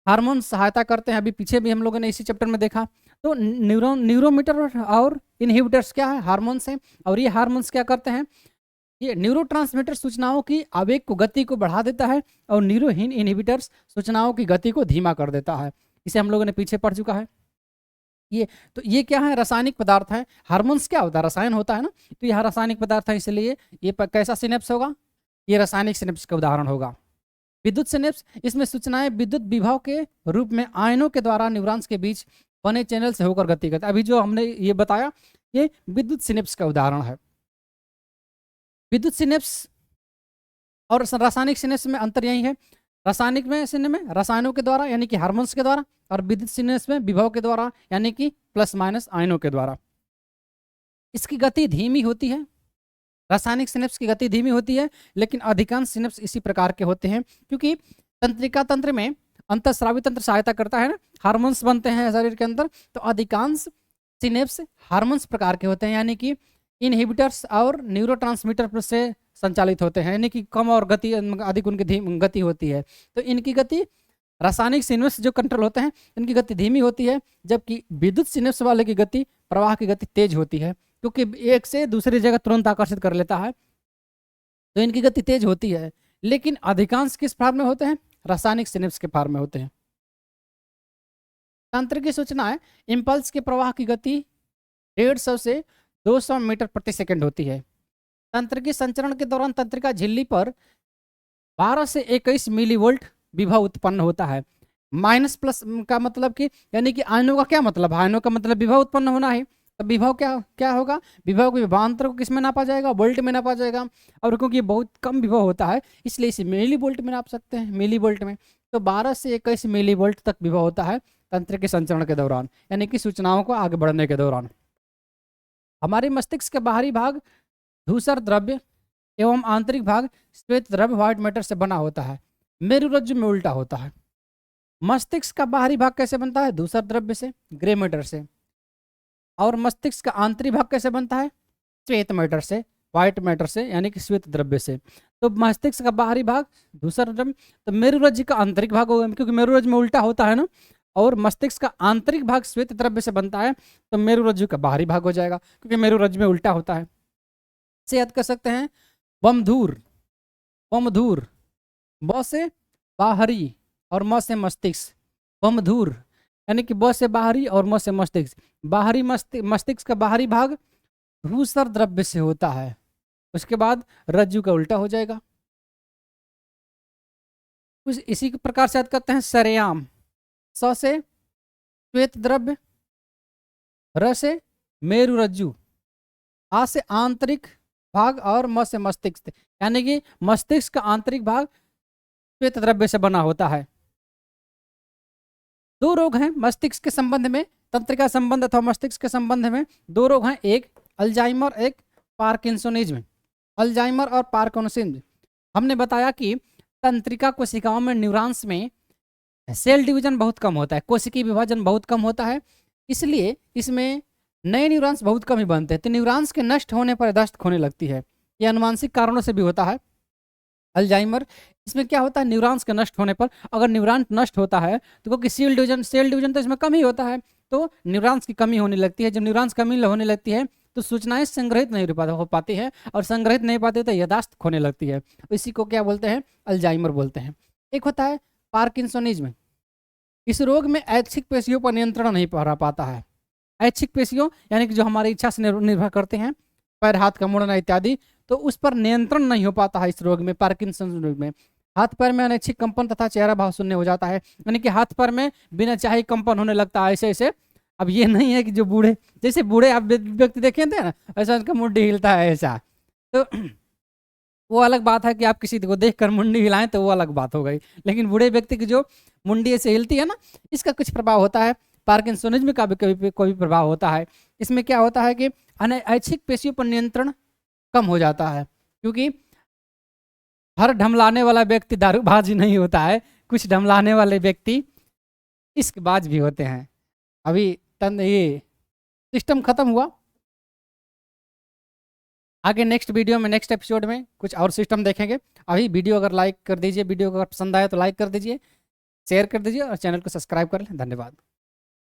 हार्मोन सहायता करते हैं। अभी पीछे भी हम लोगों ने इसी चैप्टर में देखा। तो न्यूरोमीटर और इनहिबिटर्स क्या है, हार्मोन्स हैं। और ये हार्मोन्स क्या करते हैं, ये न्यूरोट्रांसमीटर सूचनाओं की आवेग को गति को बढ़ा देता है और न्यूरो इनहिबिटर्स सूचनाओं की गति को धीमा कर देता है। इसे हम लोगों ने पीछे पढ़ चुका है। ये क्या है, रासायनिक पदार्थ है। हार्मोन्स क्या होता है, रसायन होता है ना। तो यह रासायनिक पदार्थ है, इसलिए ये कैसा सिनेप्स होगा, ये रासायनिक सिनेप्स का उदाहरण होगा। विद्युत सिनेप्स, इसमें सूचनाएं विद्युत विभव के रूप में आयनों के द्वारा न्यूरॉन्स के बीच बने चैनल से होकर गति करता है। अभी जो हमने ये बताया ये विद्युत सिनेप्स का उदाहरण है। विद्युत सिनेप्स और रासायनिक सिनेप्स में अंतर यही है, रासायनिक में सिने में रसायनों के द्वारा यानी कि हार्मोन्स के द्वारा, और विद्युत सिनेप्स में विभव के द्वारा यानी कि प्लस माइनस आयनों के द्वारा। इसकी गति धीमी होती है, रासायनिक सिनेप्स की गति धीमी होती है, लेकिन अधिकांश सिनेप्स इसी प्रकार के होते हैं क्योंकि तंत्रिका तंत्र में अंतःस्रावी तंत्र सहायता करता है ना, हार्मोन्स बनते हैं शरीर के अंदर। तो अधिकांश सिनेप्स हार्मोन्स प्रकार के होते हैं यानी कि इनहिबिटर्स और न्यूरोट्रांसमीटर से संचालित होते हैं, यानी कि कम और गति अधिक उनकी गति होती है। तो इनकी गति रासायनिक सिनेप्स जो कंट्रोल होते हैं इनकी गति धीमी होती है, जबकि विद्युत सिनेप्स वाले की गति प्रवाह की गति तेज होती है क्योंकि एक से दूसरी जगह तुरंत आकर्षित कर लेता है, तो इनकी गति तेज होती है। लेकिन अधिकांश किस फॉर्म में होते हैं, रासायनिक सिनेप्स के फॉर्म में होते हैं। तंत्रिकी सूचनाएं इम्पल्स के प्रवाह की गति 150 से 200 मीटर प्रति सेकंड होती है। तंत्रिकी संचरण के दौरान तंत्रिका झिल्ली पर 12 से 21 मिलीवोल्ट विभव उत्पन्न होता है। माइनस प्लस का मतलब कि यानी कि आयनों का क्या मतलब, आयनों का मतलब विभव उत्पन्न होना है। तब विभव क्या क्या होगा, विभव के विभवांतर को किस में नापा जाएगा, वोल्ट में नापा जाएगा। और क्योंकि ये बहुत कम विभव होता है इसलिए इसे मिली वोल्ट में नाप सकते हैं, मिली वोल्ट में। तो 12 से 21 मिली वोल्ट तक विभव होता है तंत्रिकी संचरण के दौरान, यानी कि सूचनाओं को आगे बढ़ने के दौरान। हमारे मस्तिष्क के बाहरी भाग धूसर द्रव्य एवं आंतरिक भाग श्वेत द्रव्य व्हाइट मैटर से बना होता है। मेरुरज्जु में उल्टा होता है। मस्तिष्क का बाहरी भाग कैसे बनता है, धूसर द्रव्य से, ग्रे मैटर से। और मस्तिष्क का आंतरिक भाग कैसे बनता है, श्वेत मैटर से, व्हाइट मैटर से, यानी कि श्वेत द्रव्य से। तो मस्तिष्क का बाहरी भाग धूसर द्रव्य, तो मेरुरज्जु का आंतरिक भाग होगा क्योंकि मेरुरज्जु में उल्टा होता है ना, और मस्तिष्क का आंतरिक भाग श्वेत द्रव्य से बनता है, तो मेरुरज्जु का बाहरी भाग हो जाएगा क्योंकि मेरुरज्जु में उल्टा होता है। से याद कर सकते हैं, बमधूर, बमधूर, ब से बाहरी और म से मस्तिष्क। बमधूर यानी कि ब से बाहरी और म से मस्तिष्क। बाहरी मस्तिष्क का बाहरी भाग धूसर द्रव्य से होता है, उसके बाद रज्जु का उल्टा हो जाएगा। कुछ इसी प्रकार से याद करते हैं, सरेआम, स से श्वेत द्रव्य, र से मेरुरज्जु, आ से आंतरिक भाग और म से मस्तिष्क, यानी कि मस्तिष्क का आंतरिक भाग श्वेत द्रव्य से बना होता है। दो रोग हैं मस्तिष्क के संबंध में, तंत्रिका संबंध अथवा मस्तिष्क के संबंध में दो रोग हैं, एक अल्जाइमर, एक पार्किंसोनिज्म। अल्जाइमर और पार्किंसोनिज्म, हमने बताया कि तंत्रिका कोशिकाओं में न्यूरॉन्स में सेल डिवीजन बहुत कम होता है, कोशिकीय विभाजन बहुत कम होता है, इसलिए इसमें नए न्यूरॉन्स बहुत कम ही बनते हैं। तो न्यूरॉन्स के नष्ट होने पर दस्त होने लगती है, यह अनुवांशिक कारणों से भी होता है। अल्जाइमर, इसमें क्या होता है, न्यूरॉन्स के नष्ट होने पर, अगर न्यूरॉन नष्ट होता है तो क्योंकि सेल डिवीजन तो इसमें कम ही होता है, तो न्यूरॉन्स की कमी होने लगती है। जब न्यूरॉन्स कमी होने लगती है तो सूचनाएं संग्रहित नहीं हो पाती है, और संग्रहित नहीं पाती तो याददाश्त खोने लगती है। इसी को क्या बोलते हैं, अल्जाइमर बोलते हैं। एक होता है पार्किंसोनिज्म, इस रोग में ऐच्छिक पेशियों पर नियंत्रण नहीं रह पाता है। ऐच्छिक पेशियों यानी कि जो हमारी इच्छा से निर्भर करते हैं, पैर हाथ का मुड़ना इत्यादि, तो उस पर नियंत्रण नहीं हो पाता है इस रोग में, पार्किंसन रोग में। हाथ पैर में अनैच्छिक कंपन तथा चेहरा भाव शून्य हो जाता है, यानी कि हाथ पैर में बिना चाहे कंपन होने लगता है, ऐसे ऐसे। अब ये नहीं है कि जो बूढ़े, जैसे बूढ़े आप व्यक्ति देखे थे ना, ऐसा उनका मुंह हिलता है ऐसा। तो वो अलग बात है कि आप किसी को देखकर मुंडी हिलाएं तो वो अलग बात हो गई, लेकिन बूढ़े व्यक्ति की जो मुंडी ऐसे हिलती है ना, इसका कुछ प्रभाव होता है। पार्किंसोनिज्म का भी कभी कोई प्रभाव होता है। इसमें क्या होता है कि अनैच्छिक पेशियों पर नियंत्रण कम हो जाता है, क्योंकि हर ढमलाने वाला व्यक्ति दारूबाज ही नहीं होता है, कुछ ढमलाने वाले व्यक्ति इश्कबाज भी होते हैं। अभी ये सिस्टम खत्म हुआ, आगे नेक्स्ट वीडियो में, नेक्स्ट एपिसोड में कुछ और सिस्टम देखेंगे। अभी वीडियो अगर लाइक कर दीजिए, वीडियो अगर पसंद आए तो लाइक कर दीजिए, शेयर कर दीजिए और चैनल को सब्सक्राइब कर लें। धन्यवाद।